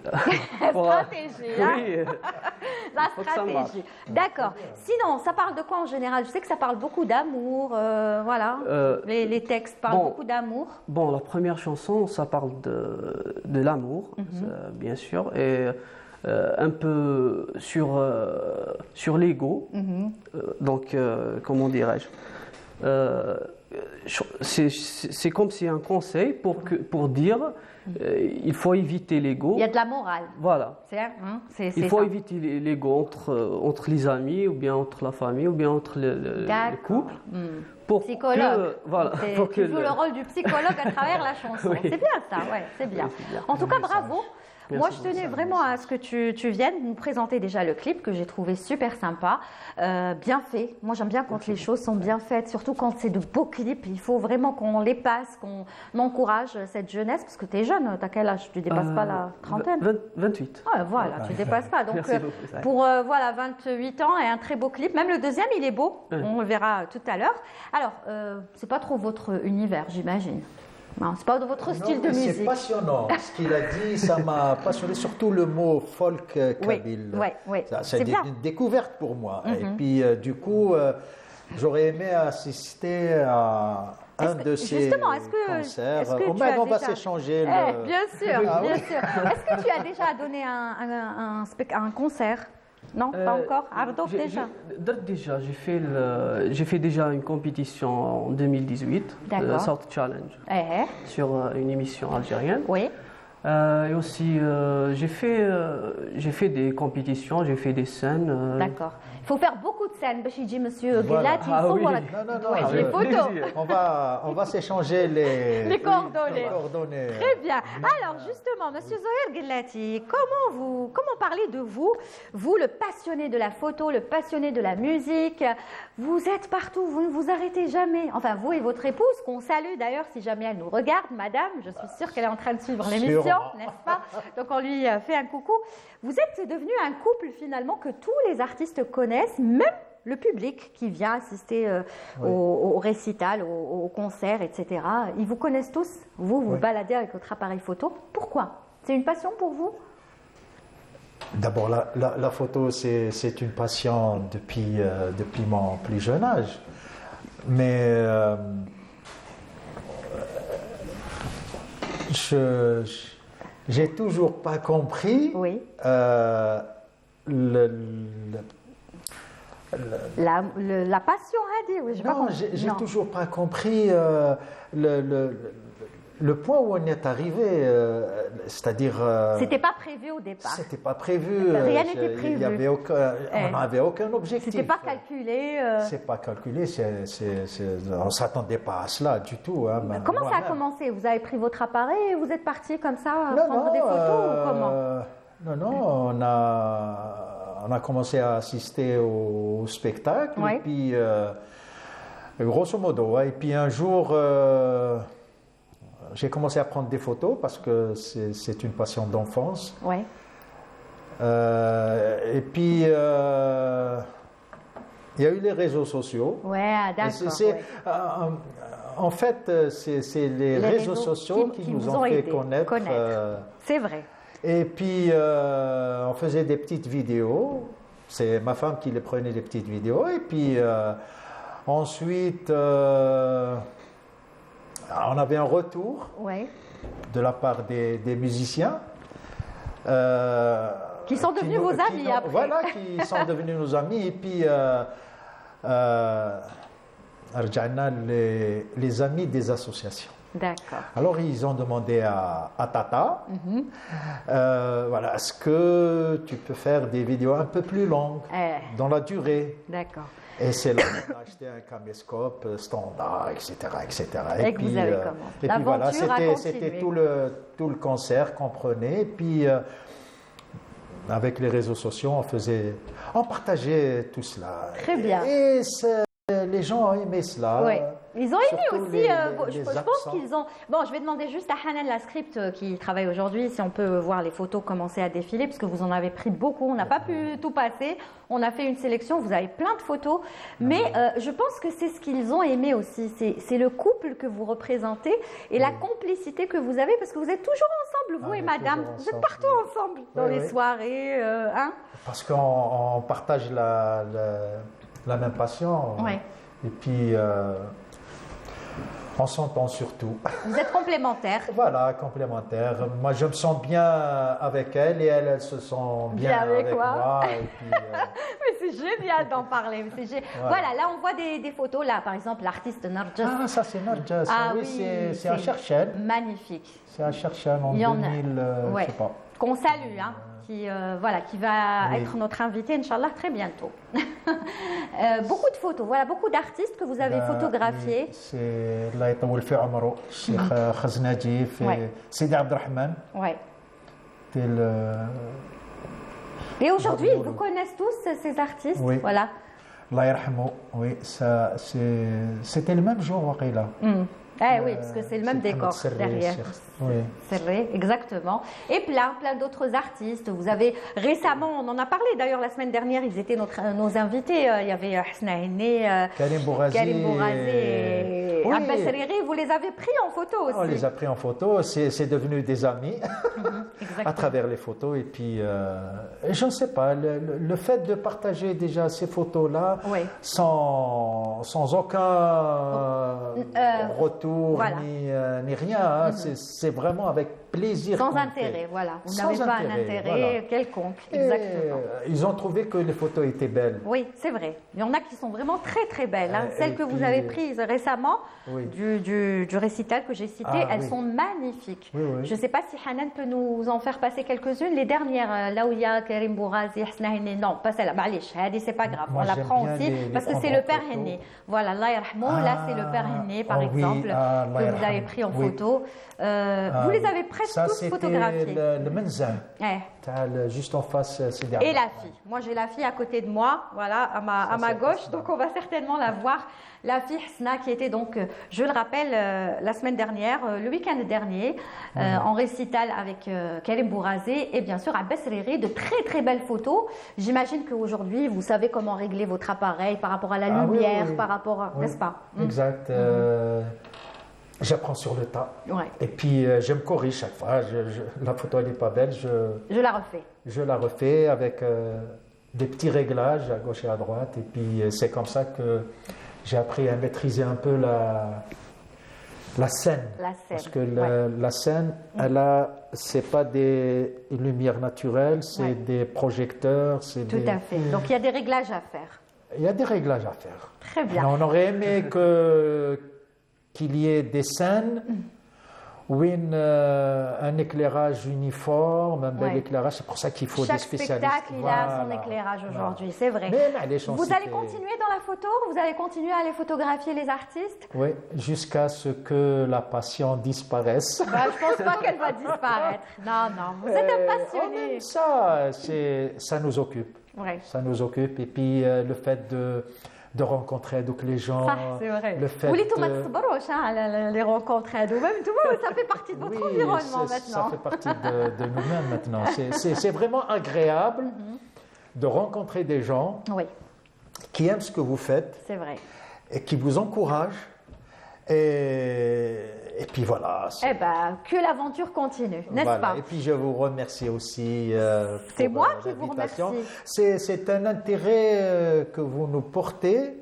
stratégie, hein? Oui. La stratégie. D'accord. Sinon, ça parle de quoi en général? Je sais que ça parle beaucoup d'amour. Voilà. Les textes parlent beaucoup d'amour. Bon, la première chanson, ça parle de l'amour, bien sûr. Et un peu sur l'ego. Donc, comment dirais-je, c'est comme si un conseil pour dire il faut éviter l'ego. Il y a de la morale. Voilà. Il faut ça. éviter l'ego entre les amis, ou bien entre la famille, ou bien entre le couple. Pour psychologue. Tu joues le rôle du psychologue à travers la chanson. Oui. C'est bien ça, ouais, c'est bien. En tout cas, bravo. Moi, je tenais vraiment à ce que tu viennes nous présenter déjà le clip que j'ai trouvé super sympa, bien fait. Moi, j'aime bien quand les choses sont bien faites, surtout quand c'est de beaux clips. Il faut vraiment qu'on les passe, qu'on encourage cette jeunesse, parce que tu es jeune. Tu as quel âge? Tu ne dépasses pas la trentaine? 28. Ah, voilà, tu ne dépasses pas. Donc, pour 28 ans et un très beau clip. Même le deuxième, il est beau. On le verra tout à l'heure. Alors, c'est pas trop votre univers, j'imagine. Non, c'est pas de votre style de musique. C'est passionnant. Ce qu'il a dit, ça m'a passionné, surtout le mot folk kabyle. Oui. C'est une découverte pour moi. Et puis, du coup, j'aurais aimé assister à un de ces concerts. On va s'échanger. Bien sûr. Est-ce que tu as déjà donné un concert? Non, pas encore. Ardo déjà. Déjà, j'ai fait déjà une compétition en 2018, South Challenge, sur une émission algérienne. Oui. Et aussi, j'ai fait des compétitions, j'ai fait des scènes. D'accord. Il faut faire beaucoup de scènes. Monsieur Guelati, il faut les photos. On va s'échanger les coordonnées. Très bien. Alors justement, Monsieur Zoher Guelati, comment parler de vous, le passionné de la photo, le passionné de la musique? Vous êtes partout, vous ne vous arrêtez jamais. Enfin, vous et votre épouse, qu'on salue d'ailleurs si jamais elle nous regarde, madame. Je suis sûre qu'elle est en train de suivre l'émission, n'est-ce pas? Donc on lui fait un coucou. Vous êtes devenu un couple finalement que tous les artistes connaissent, même le public qui vient assister au récital, au concert, etc. Ils vous connaissent tous. Vous baladez avec votre appareil photo. Pourquoi? C'est une passion pour vous? D'abord, la photo, c'est une passion depuis mon plus jeune âge. Mais j'ai toujours pas compris la passion, j'ai toujours pas compris le point où on est arrivé, c'est-à-dire... C'était pas prévu au départ. C'était pas prévu. Rien n'était prévu. On n'avait aucun objectif. C'était pas calculé. C'est pas calculé. On s'attendait pas à cela du tout. Hein, comment ça a commencé? Vous avez pris votre appareil et vous êtes parti comme ça prendre des photos ou comment? Non, on a commencé à assister au spectacle. Et puis, grosso modo, et puis un jour... j'ai commencé à prendre des photos parce que c'est une passion d'enfance. Et puis, il y a eu les réseaux sociaux. En fait, c'est les réseaux sociaux qui nous ont fait connaître. C'est vrai. Et puis, on faisait des petites vidéos. C'est ma femme qui les prenait, les petites vidéos. Et puis, ensuite... on avait un retour de la part des musiciens. Qui sont devenus vos amis après. Voilà, qui sont devenus nos amis. Et puis, les amis des associations. D'accord. Alors, ils ont demandé à Tata, est-ce que tu peux faire des vidéos un peu plus longues, dans la durée? D'accord. Et c'est là qu'on a acheté un caméscope standard, etc. Et que vous avez commencé. Et puis voilà, c'était tout le concert qu'on prenait. Et puis, avec les réseaux sociaux, on partageait tout cela. Très bien. Et les gens ont aimé cela. Ils ont aimé aussi, je pense qu'ils ont... Bon, je vais demander juste à Hanan la script qui travaille aujourd'hui, si on peut voir les photos commencer à défiler, parce que vous en avez pris beaucoup, on n'a pas pu tout passer, on a fait une sélection, vous avez plein de photos, mais je pense que c'est ce qu'ils ont aimé aussi, c'est le couple que vous représentez et la complicité que vous avez, parce que vous êtes toujours ensemble, vous et madame, vous êtes partout ensemble, dans les soirées, Parce qu'on partage la même passion, et puis... on s'entend surtout. Vous êtes complémentaires. Voilà, complémentaires. Moi, je me sens bien avec elle et elle se sent bien avec moi. Et puis, mais c'est génial d'en parler. Voilà, là on voit des photos. Là, par exemple, l'artiste Narjas. Ah, ça c'est Narjas. Oui, c'est à Cherchel. Magnifique. C'est à Cherchel en 2000, je sais pas. Qu'on salue, hein. Qui va être notre invité, Inch'Allah, très bientôt. Beaucoup de photos, voilà, beaucoup d'artistes que vous avez photographiés. C'est Allah يطول في عمره الشيخ خزناجي في سيدي عبد الرحمن. Ouais. Et aujourd'hui, ils vous connaissent tous, ces artistes. Oui. Voilà. Allah يرحمه. Oui, c'était le même jour, Waqila. Oui, parce que c'est le même décor derrière. Oui. C'est vrai, exactement. Et plein d'autres artistes. Vous avez récemment, on en a parlé d'ailleurs la semaine dernière, ils étaient nos invités. Il y avait Hasna Henné, Karim Bourazé et Abbas Riri. Vous les avez pris en photo aussi. On les a pris en photo. C'est devenu des amis à travers les photos. Et puis, je ne sais pas, le fait de partager déjà ces photos-là sans aucun retour ni rien, hein, c'est vraiment avec plaisir. Sans intérêt, voilà. Vous n'avez pas un intérêt quelconque. Exactement. Ils ont trouvé que les photos étaient belles. Oui, c'est vrai. Il y en a qui sont vraiment très belles. Hein. Celles que vous avez prises récemment du récital que j'ai cité, elles sont magnifiques. Oui. Je ne sais pas si Hanan peut nous en faire passer quelques-unes. Les dernières, là où il y a Karim Bourazé, Hasna Henné, non, pas celle-là. C'est pas grave. Moi, on la prend aussi parce que c'est le père photo. Henné. Voilà, Allah yarhamou. Là, c'est le père Henné, par exemple, que vous avez pris en photo. Vous les avez presque tous photographiés. Le Menza, juste en face. Et la fille. Moi, j'ai la fille à côté de moi, voilà, à ma gauche. Donc, on va certainement la voir. La fille Hasna, qui était donc, je le rappelle, la semaine dernière, le week-end dernier, en récital avec Karim Bourazé et bien sûr Abbas Riri, de très belles photos. J'imagine qu'aujourd'hui, vous savez comment régler votre appareil par rapport à la lumière, par rapport à... N'est-ce pas? Exact. J'apprends sur le tas. Ouais. Et puis, je me corrige chaque fois. La photo, elle n'est pas belle. Je la refais. Je la refais avec des petits réglages à gauche et à droite. Et puis, c'est comme ça que j'ai appris à maîtriser un peu la scène. Parce que la scène, c'est pas des lumières naturelles, c'est des projecteurs. Tout à fait. Donc, il y a des réglages à faire. Il y a des réglages à faire. Très bien. On aurait aimé qu'il y ait des scènes où un éclairage uniforme, un bel éclairage. C'est pour ça qu'il faut des spécialistes. Chaque spectacle, il a son éclairage aujourd'hui, c'est vrai. Vous allez continuer dans la photo? Vous allez continuer à aller photographier les artistes? Oui, jusqu'à ce que la passion disparaisse. Je ne pense pas qu'elle va disparaître. Non, vous êtes un passionné. Ça nous occupe. Ouais. Ça nous occupe. Et puis le fait de rencontrer donc les gens. C'est vrai. Le fait les rencontres, même tout le monde, ça fait partie de votre environnement maintenant. Ça fait partie de nous-mêmes maintenant. C'est vraiment agréable de rencontrer des gens qui aiment ce que vous faites. C'est vrai. Et qui vous encouragent. Et puis voilà. Que l'aventure continue, n'est-ce pas? Et puis je vous remercie aussi c'est pour moi qui vous remercie. C'est un intérêt que vous nous portez.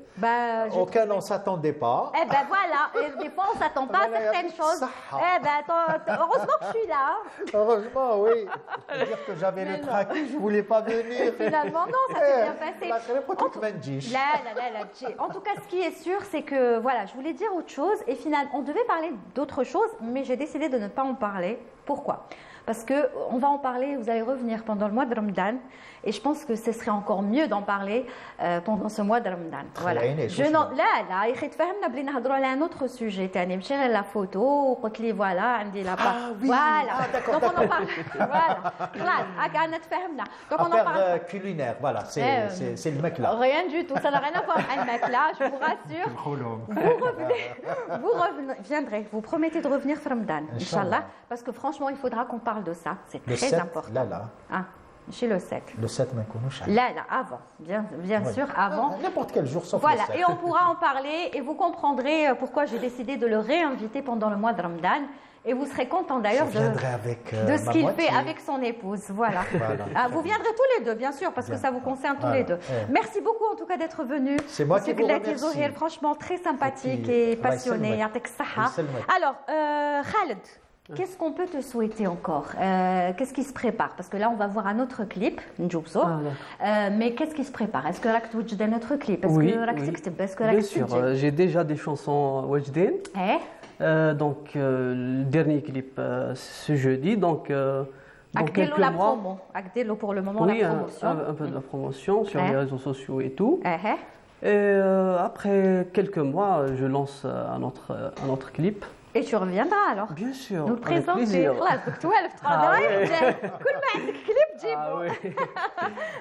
Auquel on ne s'attendait pas. Voilà, et des fois on ne s'attend pas à certaines choses. Heureusement que je suis là. Heureusement, oui. C'est-à-dire que j'avais le traquis, je ne voulais pas venir. Finalement, non, ça s'est bien passé. En tout cas, ce qui est sûr, c'est que, voilà, je voulais dire autre chose. Et finalement, on devait parler d'autre chose, mais j'ai décidé de ne pas en parler. Pourquoi? Parce qu'on va en parler, vous allez revenir pendant le mois de Ramadan. Et je pense que ce serait encore mieux d'en parler pendant ce mois de Ramadan. Voilà. Là, il faut un autre sujet. La photo, voilà, d'accord. Donc on en parle. Donc on en parle. Culinaire, voilà, c'est le mec là. Rien du tout, ça n'a rien à voir avec le mec là, je vous rassure. Vous reviendrez, vous promettez de revenir Ramadan, Inch'Allah, parce que franchement, il faudra qu'on parle de ça, c'est très important. Là. Chez le 7. Le 7, Là, avant. Bien sûr, avant. N'importe quel jour, sauf le 7. Et on pourra en parler et vous comprendrez pourquoi j'ai décidé de le réinviter pendant le mois de Ramadan. Et vous serez content d'ailleurs de ce qu'il fait avec son épouse. Voilà. Vous viendrez tous les deux, bien sûr, parce que ça vous concerne tous les deux. Merci beaucoup en tout cas d'être venu. C'est moi qui vous remercie. Franchement, très sympathique et passionné. Alors, Khaled. qu'est-ce qu'on peut te souhaiter encore? Qu'est-ce qui se prépare? Parce que là, on va voir un autre clip, mais qu'est-ce qui se prépare? Est-ce que tu as un autre clip? Oui, bien sûr. J'ai déjà des chansons Wajden. Donc, le dernier clip ce jeudi. Donc, dans quelques mois. Pour le moment, la promotion. Un peu de la promotion sur les réseaux sociaux et tout. Et après quelques mois, je lance un autre clip. Et tu reviendras alors? Bien sûr. Nous le présenter.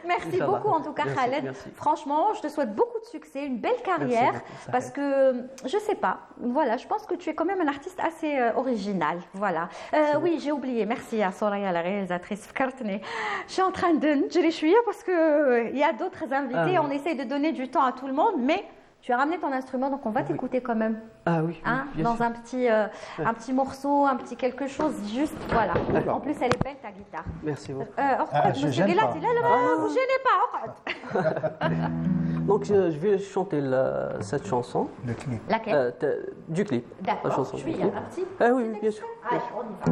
Merci beaucoup en tout cas, Khaled. Franchement, je te souhaite beaucoup de succès, une belle carrière, parce que je sais pas. Voilà, je pense que tu es quand même un artiste assez original. Voilà. Oui, j'ai oublié. Merci à Soraya, la réalisatrice. Je suis en train de njri parce que il y a d'autres invités. On essaye de donner du temps à tout le monde, mais tu as ramené ton instrument, donc on va t'écouter quand même. Ah oui, dans un petit morceau, un petit quelque chose, juste, voilà. En plus, elle est belle, ta guitare. Merci beaucoup. Monsieur Guelati, vous gênez pas. Donc, je vais chanter cette chanson. Le clip. Laquelle? Du clip. D'accord. La chanson. Tu y as un petit? Oui, bien sûr. Allez, on y va.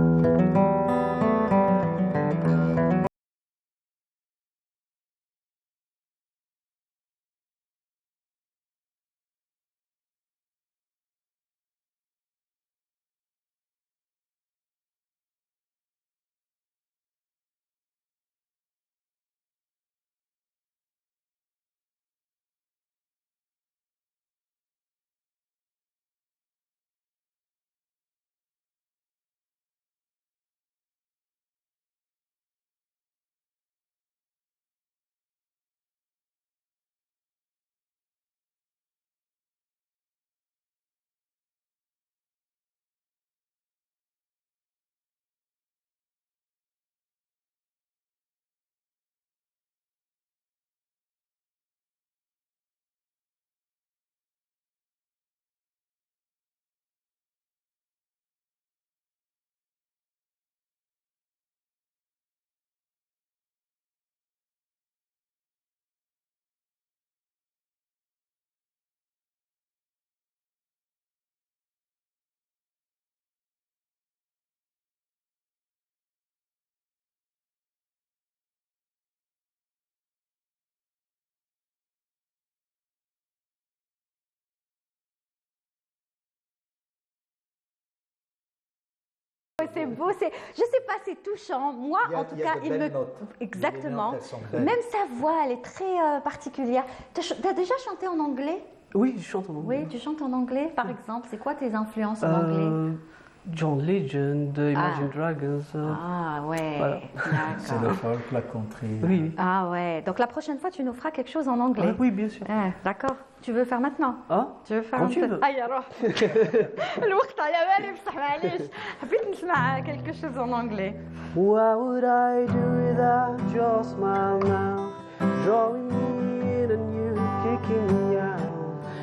C'est beau, je sais pas, c'est touchant. Moi, en tout cas, il me... Exactement. Même sa voix, elle est très particulière. Tu as déjà chanté en anglais? Oui, je chante en anglais. Oui, tu chantes en anglais, par exemple. C'est quoi tes influences en anglais? John Legend, Imagine Dragons. Ah ouais, voilà. C'est le folk, la country. Oui. Ah ouais, donc la prochaine fois, tu nous feras quelque chose en anglais. Oui, bien sûr. D'accord. Tu veux faire maintenant? Tu veux faire un peu? Aïe, alors. الوقت على بالي بصح معليش. حبيت نسمع quelque chose en anglais. What would I do without your smile now? Drawing me in and you kicking me out.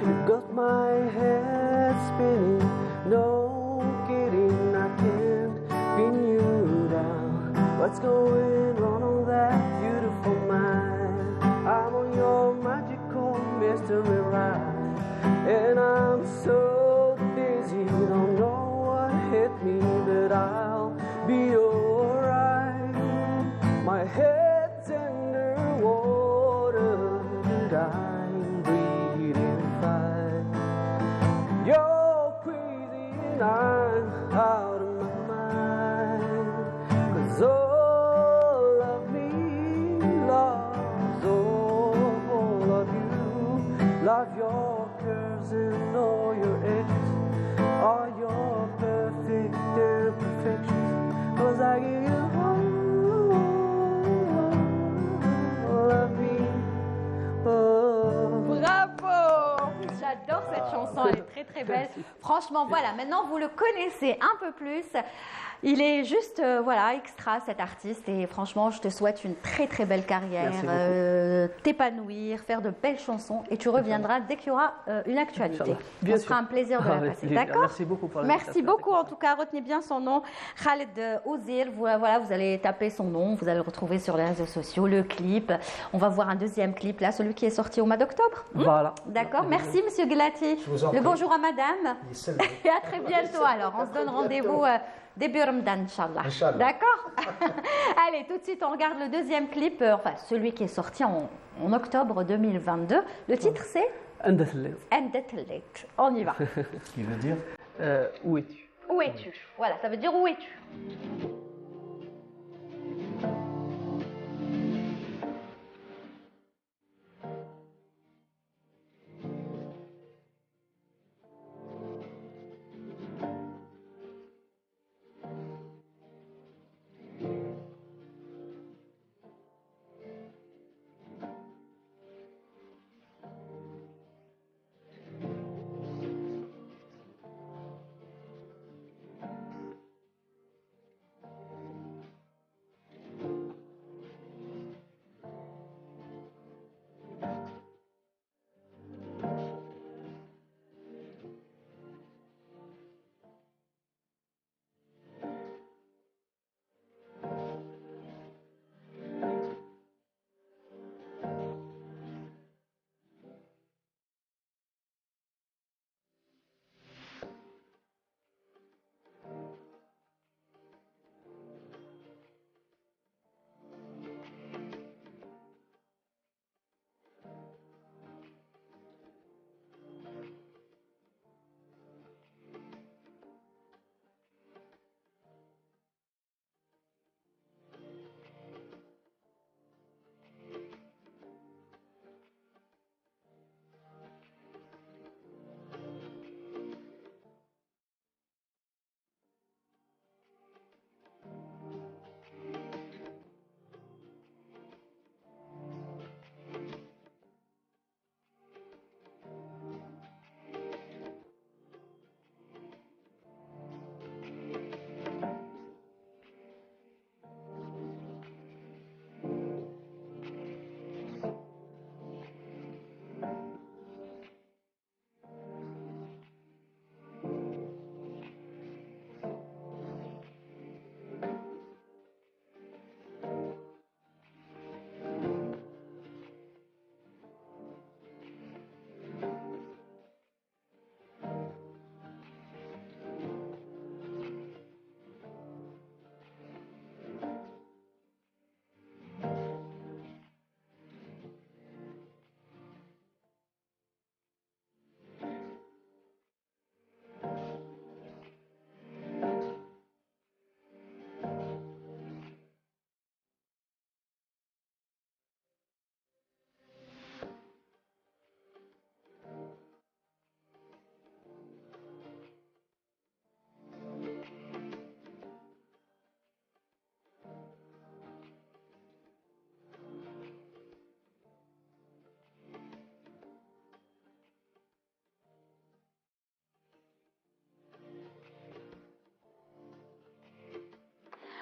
You got my head spinning. No kidding, I can't pin you down. What's going on that beautiful mind? I'm on your magical mystery ride, and I'm so dizzy, don't know what hit me, but I'll be alright. My head's underwater, and I'm breathing fine. You're crazy and I'm out of my mind, 'cause all of me loves all of you. Love your curves and all your edges, all your perfect imperfections, 'cause I give you all of me. Bravo! J'adore cette chanson, elle est très très belle. Franchement, voilà, maintenant vous le connaissez un peu plus. Il est juste, extra cet artiste, et franchement, je te souhaite une très très belle carrière, t'épanouir, faire de belles chansons, et tu reviendras dès qu'il y aura une actualité. Ce sera un plaisir de la passer, d'accord? Merci beaucoup pour l'invitation. Merci beaucoup, en tout cas, retenez bien son nom, Khaled Ouzir. Voilà, vous allez taper son nom, vous allez le retrouver sur les réseaux sociaux, le clip. On va voir un deuxième clip là, celui qui est sorti au mois d'octobre. Voilà. D'accord, merci Monsieur Guelati. Le bonjour à madame. Et à très bientôt alors, on se donne rendez-vous début Ramadan, Inch'Allah. D'accord. Allez, tout de suite, on regarde le deuxième clip, enfin celui qui est sorti en octobre 2022. Le titre, c'est Endet-Late. On y va. Qui veut dire où es-tu? Où es-tu? Voilà, ça veut dire où es-tu?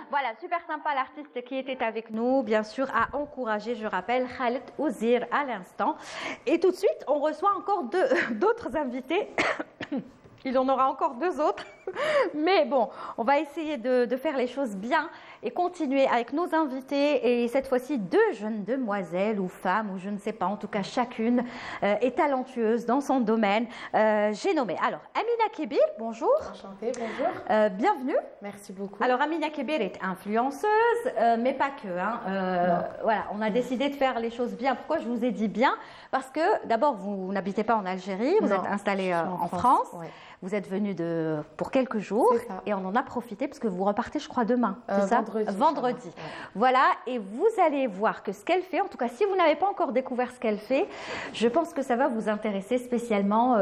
Voilà, super sympa l'artiste qui était avec nous, bien sûr, a encouragé, je rappelle, Khaled Ouzir à l'instant. Et tout de suite, on reçoit encore d'autres invités. Il en aura encore deux autres. Mais bon, on va essayer de faire les choses bien et continuer avec nos invités. Et cette fois-ci, deux jeunes demoiselles ou femmes, ou je ne sais pas, en tout cas chacune est talentueuse dans son domaine. J'ai nommé. Alors, Amina Kebir, bonjour. Enchantée, bonjour. Bienvenue. Merci beaucoup. Alors, Amina Kebir est influenceuse, mais pas que. Voilà, on a décidé de faire les choses bien. Pourquoi je vous ai dit bien? Parce que d'abord, vous n'habitez pas en Algérie, vous êtes installée en France. Ouais. Vous êtes venue pour quelques jours et on en a profité parce que vous repartez, je crois, demain. C'est ça? Vendredi. Ouais. Voilà, et vous allez voir que ce qu'elle fait, en tout cas, si vous n'avez pas encore découvert ce qu'elle fait, je pense que ça va vous intéresser spécialement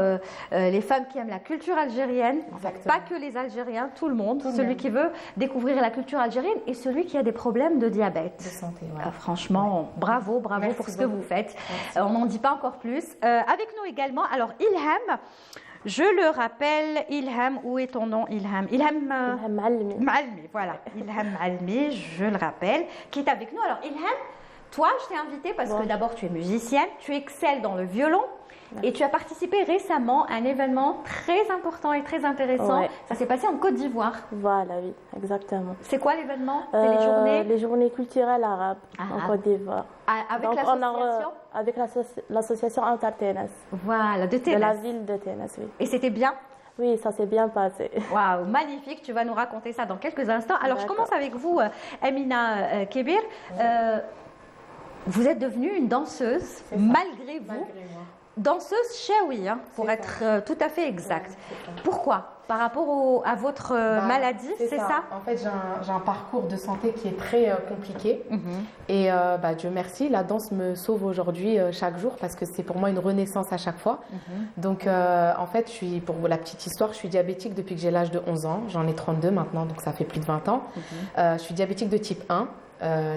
les femmes qui aiment la culture algérienne. En fait, pas que les Algériens, tout le monde. Celui qui veut découvrir la culture algérienne et celui qui a des problèmes de diabète. De santé, ouais. Franchement, bravo pour ce que vous faites. On n'en dit pas encore plus. Avec nous également, alors Ilham. Je le rappelle, Ilham, où est ton nom, Ilham? Ilham Maalmi. Maalmi, voilà. Ilham Maalmi, je le rappelle, qui est avec nous. Alors, Ilham, toi, je t'ai invitée parce que d'abord, tu es musicienne, tu excelles dans le violon. Et tu as participé récemment à un événement très important et très intéressant. Ouais. Ça s'est passé en Côte d'Ivoire. Voilà, oui, exactement. C'est quoi l'événement? C'est les journées? Les journées culturelles arabes en Côte d'Ivoire. Avec l'association? Avec l'association Antar Ténas. Voilà, de Ténas. De la ville de Ténas, oui. Et c'était bien? Oui, ça s'est bien passé. Waouh, magnifique. Tu vas nous raconter ça dans quelques instants. Alors, je commence avec vous, Amina Kébir. Vous êtes devenue une danseuse, malgré vous. Malgré moi. Danseuse chaoui, hein, pour être tout à fait exact. Pourquoi? Par rapport à votre maladie, c'est ça? En fait, j'ai un parcours de santé qui est très compliqué. Et Dieu merci, la danse me sauve aujourd'hui chaque jour parce que c'est pour moi une renaissance à chaque fois. Donc, en fait, pour la petite histoire, je suis diabétique depuis que j'ai l'âge de 11 ans. J'en ai 32 maintenant, donc ça fait plus de 20 ans. Je suis diabétique de type 1.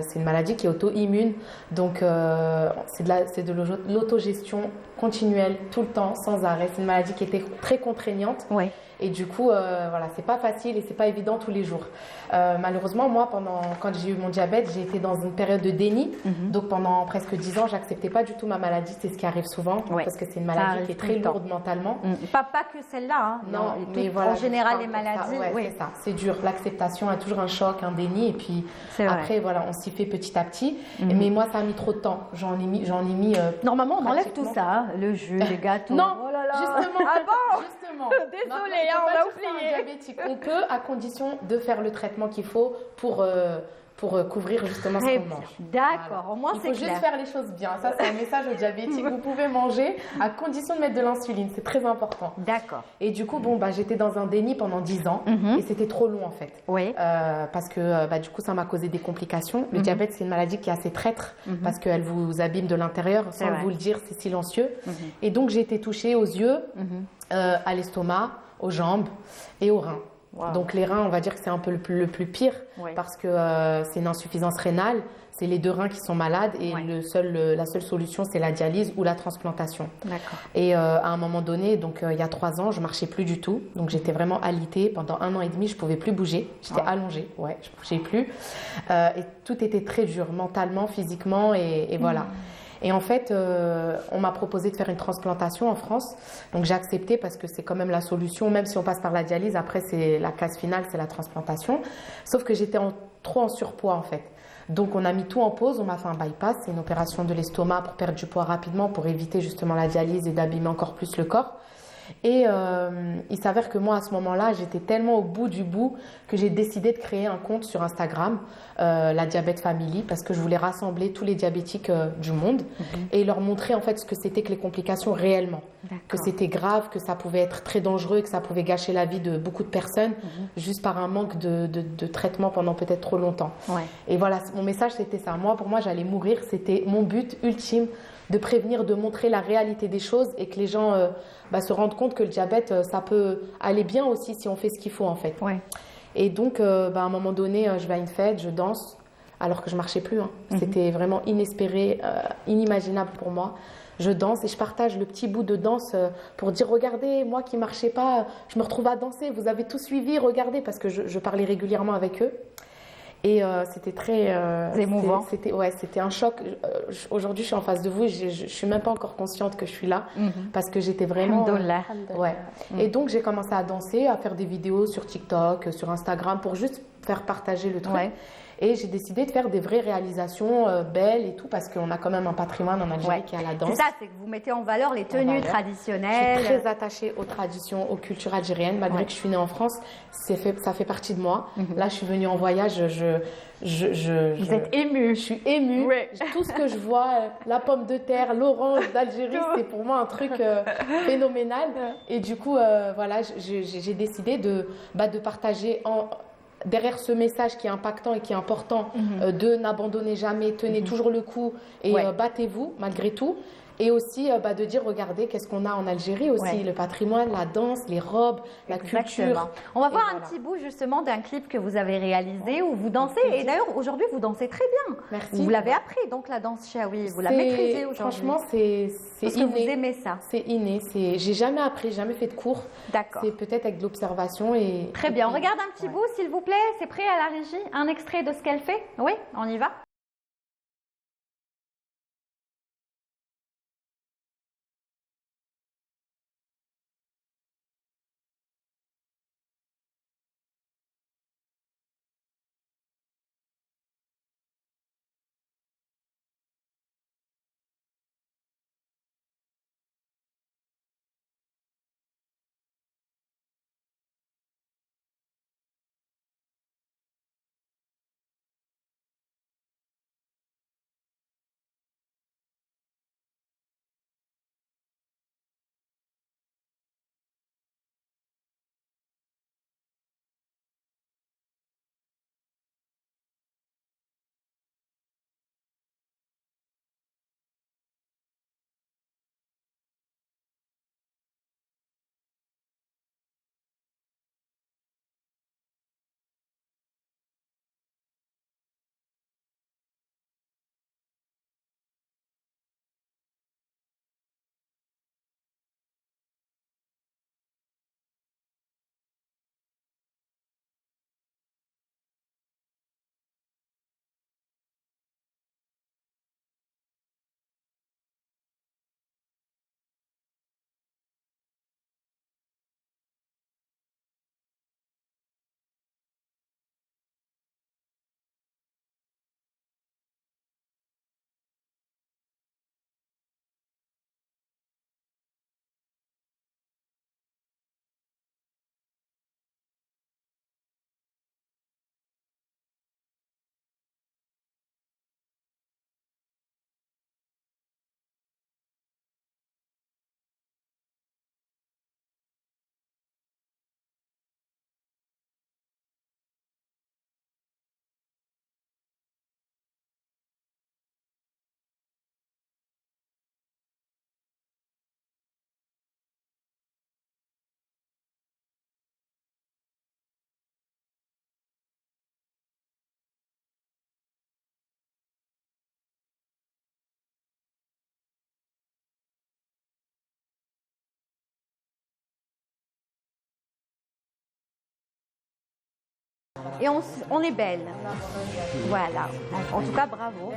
C'est une maladie qui est auto-immune, donc c'est de l'autogestion continuelle, tout le temps, sans arrêt. C'est une maladie qui était très contraignante. Ouais. Et du coup, voilà, c'est pas facile et c'est pas évident tous les jours. Malheureusement, moi, quand j'ai eu mon diabète, j'ai été dans une période de déni. Donc pendant presque 10 ans, j'acceptais pas du tout ma maladie. C'est ce qui arrive souvent parce que c'est une maladie qui est très lourde mentalement. Pas que celle-là. Hein. Non, mais voilà. En général, les maladies. C'est ça. C'est dur. L'acceptation a toujours un choc, un déni, et puis après, voilà, on s'y fait petit à petit. Mais moi, ça a mis trop de temps. J'en ai mis. Normalement, on enlève tout ça, hein. Le jus, les gâteaux. Non, oh là là. justement. Ah bon? Justement. Désolée, Non, on a oublié. oublié. Diabétique. On peut, à condition de faire le traitement qu'il faut pour couvrir justement ce qu'on mange. D'accord, au moins c'est clair. Il faut juste faire les choses bien. Ça, c'est un message aux diabétiques. Vous pouvez manger à condition de mettre de l'insuline. C'est très important. D'accord. Et du coup, j'étais dans un déni pendant 10 ans et c'était trop long en fait. Oui. Parce que du coup, ça m'a causé des complications. Le diabète, c'est une maladie qui est assez traître parce qu'elle vous abîme de l'intérieur. Sans vous le dire, c'est silencieux. Et donc, j'ai été touchée aux yeux, à l'estomac, aux jambes et aux reins. Wow. Donc les reins, on va dire que c'est un peu le plus pire parce que c'est une insuffisance rénale, c'est les deux reins qui sont malades et la seule solution c'est la dialyse ou la transplantation. D'accord. Et à un moment donné, donc il y a 3 ans, je marchais plus du tout, donc j'étais vraiment alitée pendant 1 an et demi, je pouvais plus bouger, j'étais allongée, je bougeais plus et tout était très dur mentalement, physiquement et voilà. Et en fait, on m'a proposé de faire une transplantation en France. Donc j'ai accepté parce que c'est quand même la solution. Même si on passe par la dialyse, après c'est la case finale, c'est la transplantation. Sauf que j'étais trop en surpoids en fait. Donc on a mis tout en pause, on m'a fait un bypass. C'est une opération de l'estomac pour perdre du poids rapidement, pour éviter justement la dialyse et d'abîmer encore plus le corps. Et il s'avère que moi, à ce moment-là, j'étais tellement au bout du bout que j'ai décidé de créer un compte sur Instagram, la Diabète Family, parce que je voulais rassembler tous les diabétiques du monde et leur montrer en fait ce que c'était que les complications réellement. Que c'était grave, que ça pouvait être très dangereux, que ça pouvait gâcher la vie de beaucoup de personnes juste par un manque de traitement pendant peut-être trop longtemps. Et voilà, mon message, c'était ça. Pour moi, j'allais mourir. C'était mon but ultime de prévenir, de montrer la réalité des choses et que les gens se rendent compte que le diabète, ça peut aller bien aussi si on fait ce qu'il faut en fait. Et donc, à un moment donné, je vais à une fête, je danse, alors que je marchais plus. C'était vraiment inespéré, inimaginable pour moi. Je danse et je partage le petit bout de danse pour dire, regardez, moi qui marchais pas, je me retrouve à danser, vous avez tout suivi, regardez, parce que je parlais régulièrement avec eux. Et c'était très émouvant. C'était un choc. Aujourd'hui, je suis en face de vous et je suis même pas encore consciente que je suis là parce que j'étais vraiment. Et donc j'ai commencé à danser, à faire des vidéos sur TikTok, sur Instagram pour juste faire partager le truc. Et j'ai décidé de faire des vraies réalisations belles et tout parce qu'on a quand même un patrimoine en Algérie qui est à la danse. C'est ça, c'est que vous mettez en valeur les tenues traditionnelles. Je suis très attachée aux traditions, aux cultures algériennes. Malgré que je suis née en France, ça fait partie de moi. Là, je suis venue en voyage, vous êtes émue. Je suis émue. Tout ce que je vois, la pomme de terre, l'orange d'Algérie, c'est pour moi un truc phénoménal. Et du coup, voilà, j'ai décidé de partager derrière ce message qui est impactant et qui est important, de n'abandonnez jamais, tenez toujours le coup et battez-vous malgré tout. Et aussi de dire, regardez, qu'est-ce qu'on a en Algérie aussi, le patrimoine, la danse, les robes, la culture. On va voir un petit bout justement d'un clip que vous avez réalisé où vous dansez. Et d'ailleurs, aujourd'hui, vous dansez très bien. Merci. Vous l'avez appris, donc la danse chaoui, vous la maîtrisez aujourd'hui. Franchement, c'est parce inné. que vous aimez ça. C'est inné. J'ai jamais appris, jamais fait de cours. D'accord. C'est peut-être avec de l'observation. Très bien. On regarde un petit bout, s'il vous plaît. C'est prêt à la régie? Un extrait de ce qu'elle fait? Oui, on y va. et on est belle. Voilà. En tout cas, bravo.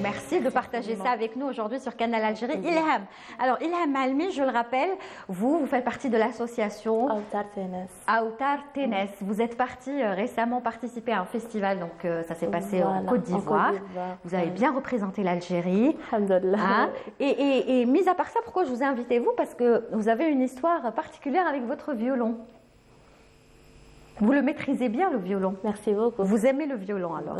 Merci de partager ça avec nous aujourd'hui sur Canal Algérie. Ilham. Alors, Ilham Malmi, je le rappelle, vous faites partie de l'association Aoutar Tenes. Aoutar Tenes. Vous êtes parti récemment participer à un festival, donc ça s'est passé en Côte d'Ivoire. Vous avez bien représenté l'Algérie. Alhamdulillah. Hein? Et mis à part ça, pourquoi je vous ai invité vous? Parce que vous avez une histoire particulière avec votre violon. Vous le maîtrisez bien, le violon. Merci beaucoup. Vous aimez le violon alors?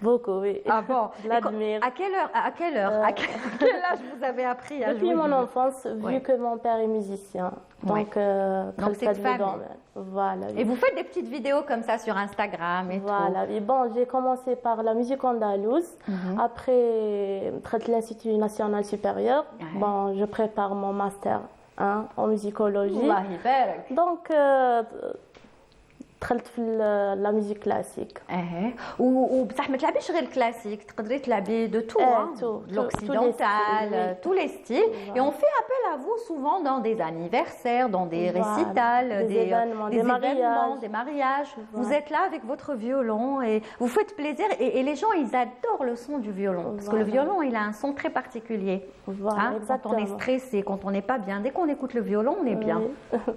Beaucoup, oui. Ah bon? Je l'admire. À quel âge vous avez appris à jouer? Depuis mon enfance, vu que mon père est musicien. Donc c'est de famille. Voilà. Et vous faites des petites vidéos comme ça sur Instagram et tout? Voilà. Et bon, j'ai commencé par la musique andalouse. Après, l'Institut national supérieur. Bon, je prépare mon master en musicologie. Donc, دخلت في la musique classique. وبصح ما تلعبيش غير الكلاسيك، تقدري تلعبي de tout, l'occidental, tous les styles. Et on fait appel à vous souvent dans des anniversaires, dans des récitals, des événements, des mariages. Vous êtes là avec votre violon et vous faites plaisir. Et les gens, ils adorent le son du violon. Parce que le violon, il a un son très particulier. Quand on est stressé, quand on n'est pas bien, dès qu'on écoute le violon, on est bien.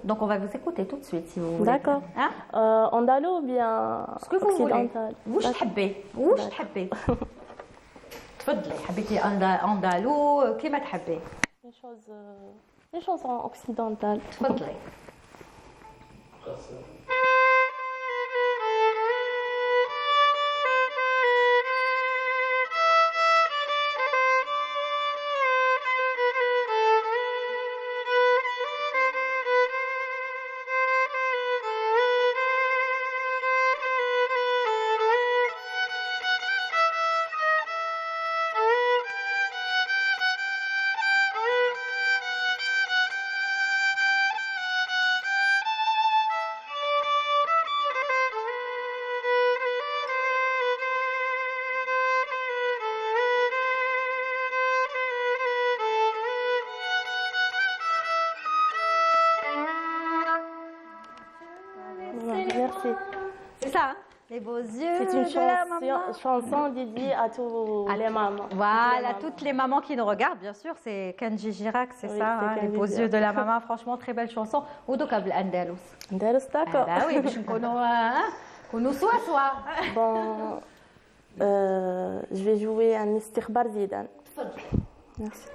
Donc on va vous écouter tout de suite si vous voulez. D'accord. Andalou ou bien occidental? واش تحبي؟ واش تحبي؟ تفضلي، حبيتي اندالو كيما تحبي. Les chansons occidentales. تفضلي. Merci. C'est ça, les beaux yeux. C'est une chanson dédiée à tous les mamans. Voilà, toutes les mamans qui nous regardent, bien sûr, c'est Kenji Girac, c'est ça, les beaux yeux de la maman. Franchement, très belle chanson. Ou donc Andalous. Andalous, d'accord. Ah oui, je connais soit. Bon, je vais jouer un istighbar Zidane. Merci.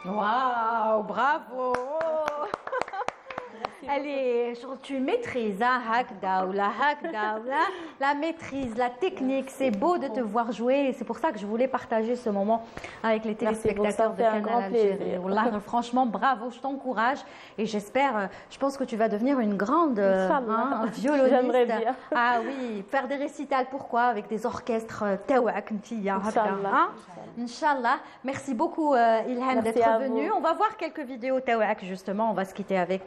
Waouh, bravo. Allez, tu maîtrises, la maîtrise, la technique, c'est beau de te voir jouer et c'est pour ça que je voulais partager ce moment avec les téléspectateurs de Canal Algérie. Franchement, bravo, je t'encourage et j'espère, je pense que tu vas devenir une grande violoniste. J'aimerais bien. Ah oui, faire des récitals, pourquoi? Avec des orchestres, Inch'Allah. Merci beaucoup Ilham d'être venu. On va voir quelques vidéos justement, on va se quitter avec.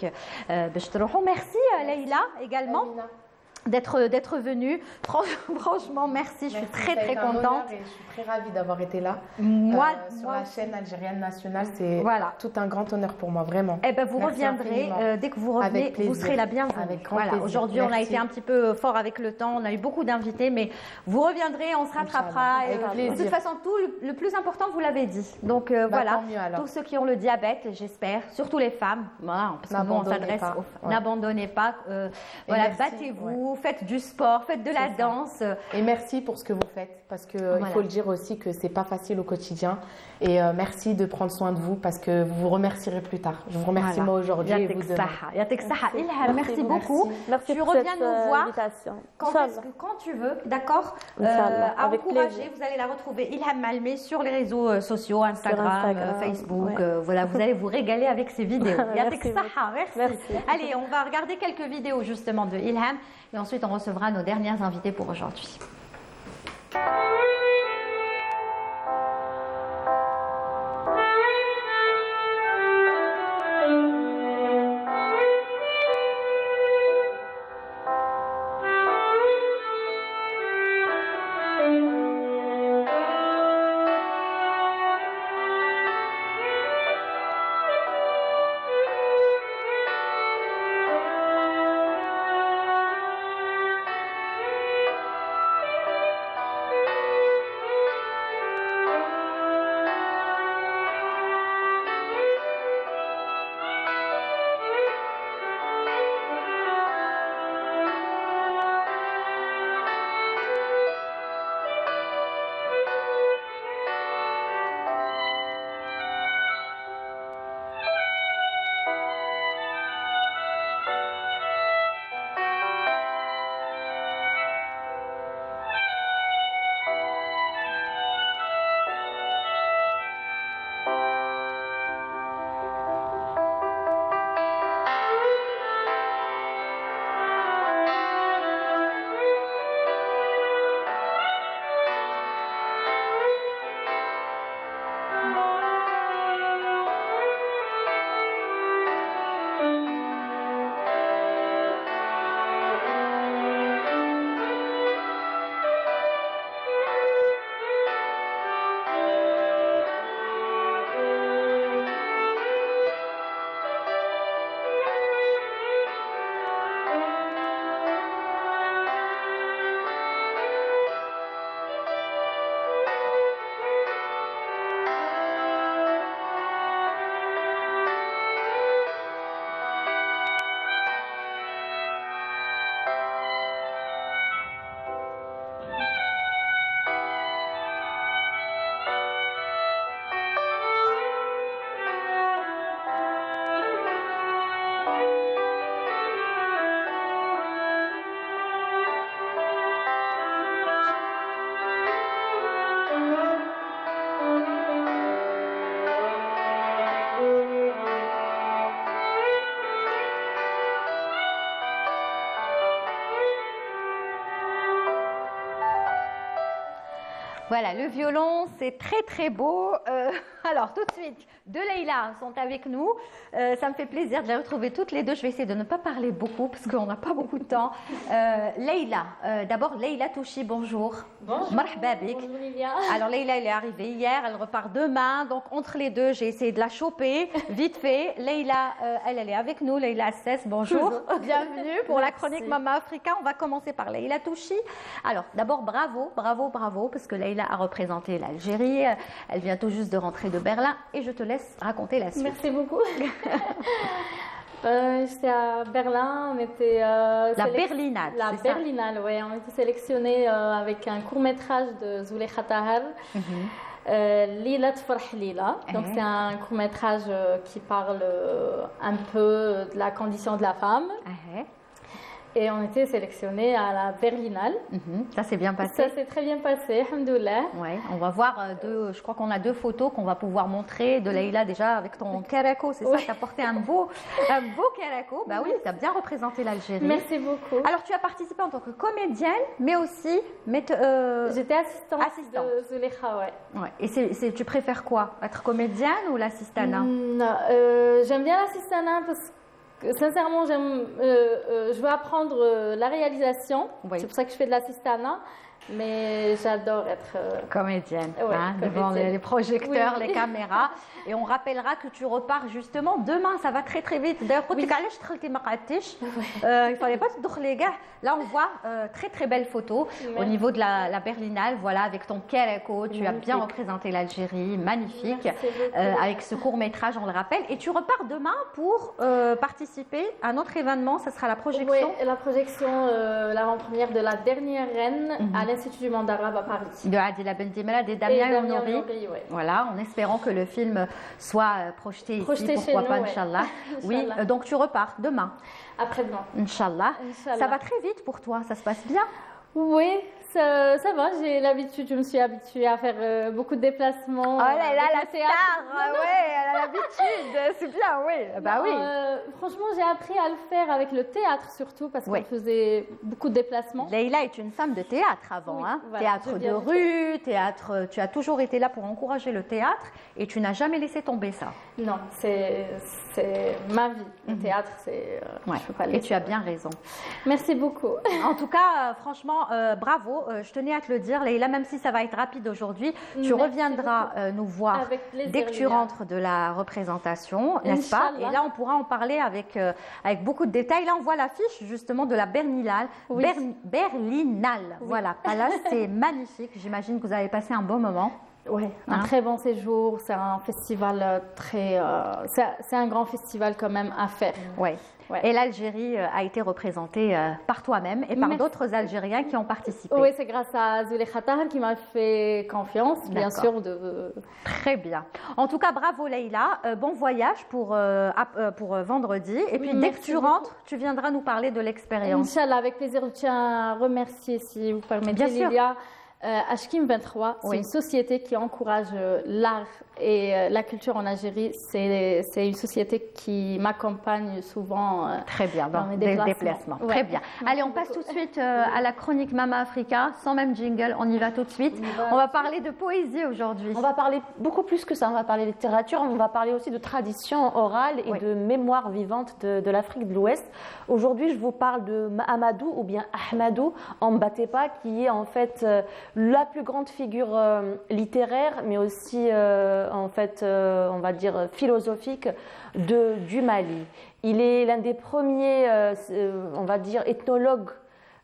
Merci Leïla également. d'être venu. Franchement, merci. Je suis très contente. Je suis très ravie d'avoir été là. Sur la chaîne algérienne nationale, c'est tout un grand honneur pour moi, vraiment. Eh ben, vous reviendrez dès que vous revenez. Vous serez la bienvenue. Avec grand plaisir. Aujourd'hui, on a été un petit peu fort avec le temps. On a eu beaucoup d'invités, mais vous reviendrez, on se rattrapera. De toute façon, le plus important, vous l'avez dit. Donc voilà, tous ceux qui ont le diabète, j'espère, surtout les femmes, parce que nous on s'adresse aux femmes. N'abandonnez pas. Voilà, battez-vous, faites du sport, faites de la danse. Et merci pour ce que vous faites, parce que il faut le dire aussi que c'est pas facile au quotidien. Et merci de prendre soin de vous, parce que vous vous remercierez plus tard. Je vous remercie moi aujourd'hui et vous demain. Ilham, merci beaucoup. Merci tu pour reviens cette nous voir quand tu veux, d'accord? À encourager, vous allez la retrouver Ilham Malmé sur les réseaux sociaux, Instagram. Facebook. Voilà, vous allez vous régaler avec ces vidéos. Merci. Allez, on va regarder quelques vidéos justement de Ilham et ensuite on recevra nos dernières invités pour aujourd'hui. Voilà, le violon, c'est très beau. Alors, tout de suite, deux Leïla sont avec nous. Ça me fait plaisir de les retrouver toutes les deux. Je vais essayer de ne pas parler beaucoup parce qu'on n'a pas beaucoup de temps. Leïla, d'abord Leïla Touchi, bonjour. Bonjour. Marhaba bik. Bonjour Livia. Alors Leïla, elle est arrivée hier, elle repart demain. Donc entre les deux, j'ai essayé de la choper vite fait. Leïla, elle est avec nous. Leïla Assès, bonjour. Bienvenue pour la chronique Mama Africa. On va commencer par Leïla Touchi. Alors d'abord, bravo, parce que Leïla a représenté l'Algérie. Elle vient tout juste de rentrer de Berlin et je te laisse raconter la suite. Merci beaucoup. J'étais à Berlin, on était la Berlinale. La Berlinale, oui. On était sélectionnés avec un court-métrage de Zulekha Tahar, Lila Tfarh Lila. Donc c'est un court-métrage qui parle un peu de la condition de la femme. Et on était sélectionnés à la Berlinale. Ça s'est bien passé. Ça s'est très bien passé, alhamdoulilah. Ouais, on va voir je crois qu'on a deux photos qu'on va pouvoir montrer de Leïla déjà avec ton karako, c'est ça, tu as porté un beau karako. Bah oui, tu as bien représenté l'Algérie. Merci beaucoup. Alors tu as participé en tant que comédienne, mais aussi j'étais assistante de Zulekha, ouais. Et tu préfères quoi, être comédienne ou l'assistana? J'aime bien l'assistana parce que sincèrement, je veux apprendre la réalisation. Oui. C'est pour ça que je fais de l'assistanat. Mais j'adore être comédienne, ouais, devant les projecteurs, les caméras. Et on rappellera que tu repars justement demain, ça va très très vite. D'ailleurs, il ne fallait pas te donner. Là, on voit très très belles photos au niveau de la Berlinale, voilà, avec ton Kereko. Tu as bien représenté l'Algérie, magnifique, avec ce court métrage, on le rappelle. Et tu repars demain pour participer à un autre événement, ça sera la projection. Oui, la projection, l'avant-première de La Dernière Reine à l'Institut du monde arabe à Paris. De Adila Bendimela et Damien Nouri. Voilà, en espérant que le film soit projeté ici, pourquoi pas, Inch'Allah. Oui, donc tu repars demain. Après-demain. Inch'Allah. Ça va très vite pour toi, ça se passe bien? Oui, ça va, j'ai l'habitude, je me suis habituée à faire beaucoup de déplacements. Oh là là, la star, ouais, elle a l'habitude, c'est bien, oui. Bah oui. Franchement, j'ai appris à le faire avec le théâtre surtout, parce qu'on faisait beaucoup de déplacements. Leïla est une femme de théâtre avant, oui, hein. Voilà, théâtre de rue, théâtre, tu as toujours été là pour encourager le théâtre et tu n'as jamais laissé tomber ça. Non, c'est ma vie. Le théâtre, c'est... je peux pas le laisser. Et tu as bien raison. Merci beaucoup. En tout cas, franchement, bravo. Je tenais à te le dire, Leïla, même si ça va être rapide aujourd'hui, tu reviendras nous voir dès que tu rentres de la représentation, n'est-ce pas? Et là, on pourra en parler avec beaucoup de détails. Là, on voit l'affiche justement de la Berlinale. Oui. Berlinale, voilà. Là, c'est magnifique. J'imagine que vous avez passé un bon moment. Oui, un très bon séjour. C'est un festival très... c'est un grand festival quand même à faire. Oui. Ouais. Et l'Algérie a été représentée par toi-même et par d'autres Algériens qui ont participé. Oui, c'est grâce à Zoulay Khatahar qui m'a fait confiance, bien sûr. Très bien. En tout cas, bravo Leïla. Bon voyage pour vendredi. Et puis, dès que tu rentres, tu viendras nous parler de l'expérience. Inch'Allah, avec plaisir. Je tiens à remercier, si vous permettez, bien sûr. Lilia. Ashkim 23, c'est une société qui encourage l'art et la culture en Algérie. C'est une société qui m'accompagne souvent très bien, dans mes déplacements. Ouais. Très bien. Allez, on passe tout de suite à la chronique Mama Africa, sans même jingle, on y va tout de suite. On va parler de poésie aujourd'hui. On va parler beaucoup plus que ça, on va parler de littérature, on va parler aussi de tradition orale et de mémoire vivante de l'Afrique de l'Ouest. Aujourd'hui, je vous parle de Amadou ou bien Ahmadou Ambatepa, qui est en fait la plus grande figure littéraire, mais aussi en fait, on va dire philosophique du Mali. Il est l'un des premiers, on va dire, ethnologues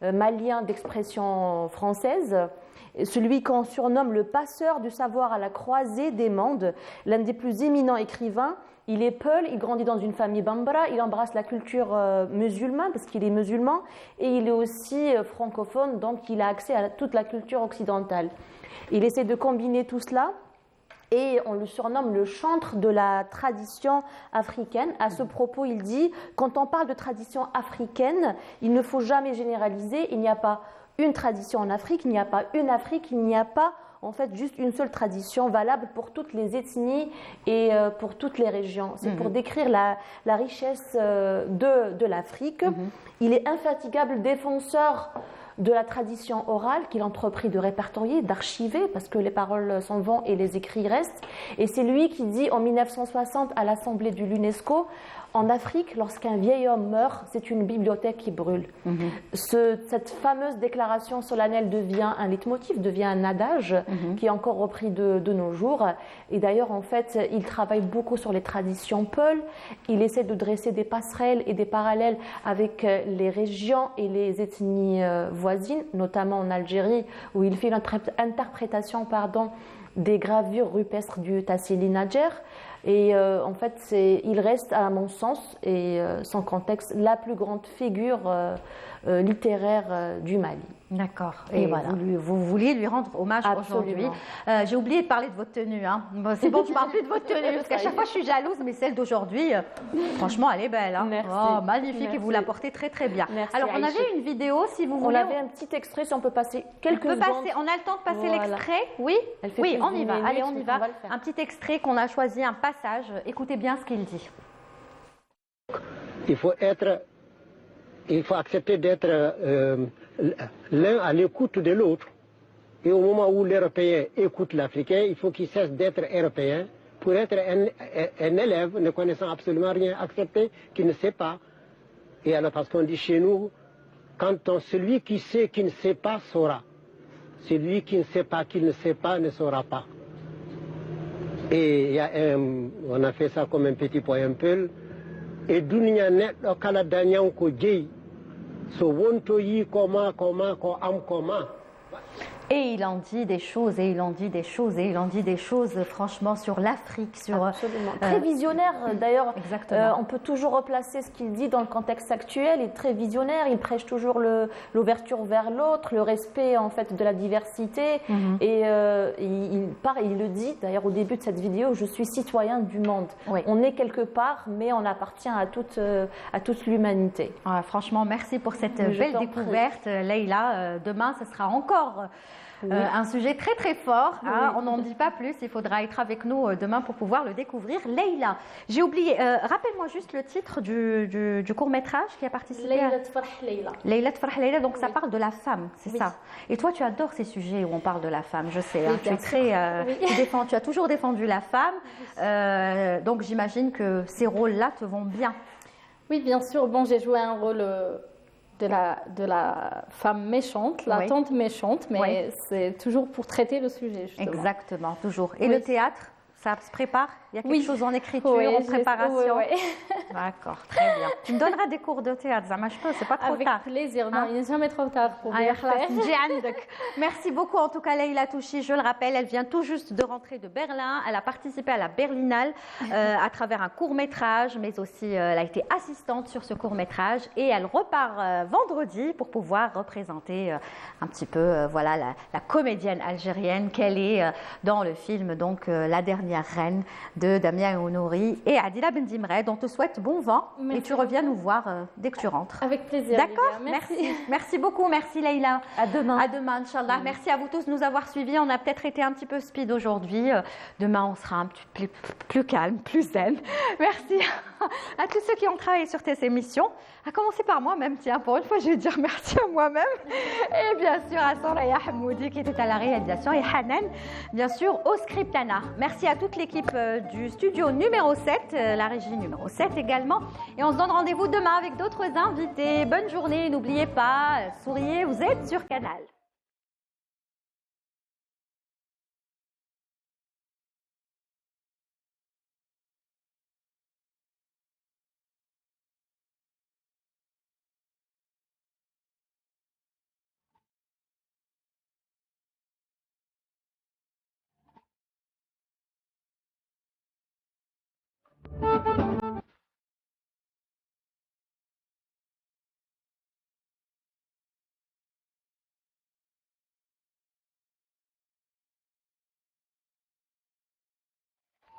maliens d'expression française. Celui qu'on surnomme le passeur du savoir à la croisée des mondes, l'un des plus éminents écrivains. Il est Peul, il grandit dans une famille Bambara, il embrasse la culture musulmane parce qu'il est musulman et il est aussi francophone, donc il a accès à toute la culture occidentale. Il essaie de combiner tout cela et on le surnomme le chantre de la tradition africaine. À ce propos, il dit « Quand on parle de tradition africaine, il ne faut jamais généraliser, il n'y a pas une tradition en Afrique, il n'y a pas une Afrique, il n'y a pas en fait juste une seule tradition valable pour toutes les ethnies et pour toutes les régions. C'est pour décrire la richesse de l'Afrique. Il est infatigable défenseur de la tradition orale qu'il entreprit de répertorier, d'archiver, parce que les paroles s'en vont et les écrits restent. Et c'est lui qui dit en 1960 à l'Assemblée de l'UNESCO, en Afrique, lorsqu'un vieil homme meurt, c'est une bibliothèque qui brûle. Cette fameuse déclaration solennelle devient un leitmotiv, devient un adage qui est encore repris de nos jours. Et d'ailleurs, en fait, il travaille beaucoup sur les traditions Peul. Il essaie de dresser des passerelles et des parallèles avec les régions et les ethnies voisines, notamment en Algérie, où il fait l'interprétation des gravures rupestres du Tassili Nadjer. Et en fait, il reste, à mon sens, et sans contexte, la plus grande figure littéraire du Mali. D'accord. Et voilà. Vous vouliez lui rendre hommage aujourd'hui. J'ai oublié de parler de votre tenue. Hein. Bon, c'est bon, je ne parle plus de votre tenue, parce qu'à chaque fois, je suis jalouse, mais celle d'aujourd'hui, franchement, elle est belle. Hein. Merci. Oh, magnifique, Merci. et vous la portez très, très bien. Merci, alors, on avait une vidéo, si vous voulez. On avait un petit extrait, si on peut passer quelques secondes. On a le temps de passer l'extrait. Oui, on y va. Allez, on y va. Un petit extrait qu'on a choisi, un passage. Écoutez bien ce qu'il dit. Il faut accepter d'être l'un à l'écoute de l'autre. Et au moment où l'Européen écoute l'Africain, il faut qu'il cesse d'être européen pour être un élève ne connaissant absolument rien, accepter qu'il ne sait pas, Et alors, parce qu'on dit chez nous, celui qui sait qui ne sait pas saura. Celui qui ne sait pas ne saura pas. Et on a fait ça comme un petit poème peul. Et dunya neɗɗo kala dañanko jeyi so wonto yi koma ko am koma. Et il en dit des choses, et il en dit des choses, et il en dit des choses, franchement, sur l'Afrique, sur... Absolument. Très visionnaire, d'ailleurs. On peut toujours replacer ce qu'il dit dans le contexte actuel. Il est très visionnaire, il prêche toujours l'ouverture vers l'autre, le respect, en fait, de la diversité. Et il le dit, d'ailleurs, au début de cette vidéo, je suis citoyen du monde. Oui. On est quelque part, mais on appartient à toute l'humanité. Franchement, merci pour cette belle découverte, Leïla. Demain, ce sera encore... un sujet très très fort, hein, on n'en dit pas plus, il faudra être avec nous demain pour pouvoir le découvrir. Leïla, j'ai oublié, rappelle-moi juste le titre du court-métrage qui a participé Leïla Tfarh Leïla. Leïla Tfarh Leïla, donc ça parle de la femme, c'est ça. Et toi tu adores ces sujets où on parle de la femme, je sais, hein, tu es très, tu as toujours défendu la femme, donc j'imagine que ces rôles-là te vont bien. Oui, bien sûr, bon, j'ai joué un rôle... De la femme méchante, la tante méchante, mais c'est toujours pour traiter le sujet, justement. Exactement, toujours. Et le théâtre, ça se prépare? Il y a quelque chose en écriture, en préparation? D'accord, très bien. Tu me donneras des cours de théâtre, Zama, je peux, c'est pas trop tard. Avec plaisir, non, il n'est jamais trop tard pour bien faire. Merci beaucoup, en tout cas, Leïla Touchi, je le rappelle, elle vient tout juste de rentrer de Berlin, elle a participé à la Berlinale à travers un court-métrage, mais aussi elle a été assistante sur ce court-métrage et elle repart vendredi pour pouvoir représenter un petit peu voilà, la comédienne algérienne qu'elle est dans le film, donc La dernière reine de Damia Honouri et Adila Bendimre, dont on te souhaite bon vent. Merci. Et tu reviens nous voir dès que tu rentres. Avec plaisir. D'accord, merci. Merci beaucoup, merci Leïla. À demain. À demain, Inch'Allah. Merci à vous tous de nous avoir suivis. On a peut-être été un petit peu speed aujourd'hui. Demain, on sera un petit peu plus calme, plus zen. Merci à tous ceux qui ont travaillé sur tes émissions. À commencer par moi-même, tiens, pour une fois, je vais dire merci à moi-même. Et bien sûr à Soraya Hamoudi qui était à la réalisation et Hanan, bien sûr, au script Anna. Merci à toute l'équipe du studio numéro 7, la régie numéro 7 également. Et on se donne rendez-vous demain avec d'autres invités. Bonne journée, n'oubliez pas, souriez, vous êtes sur Canal.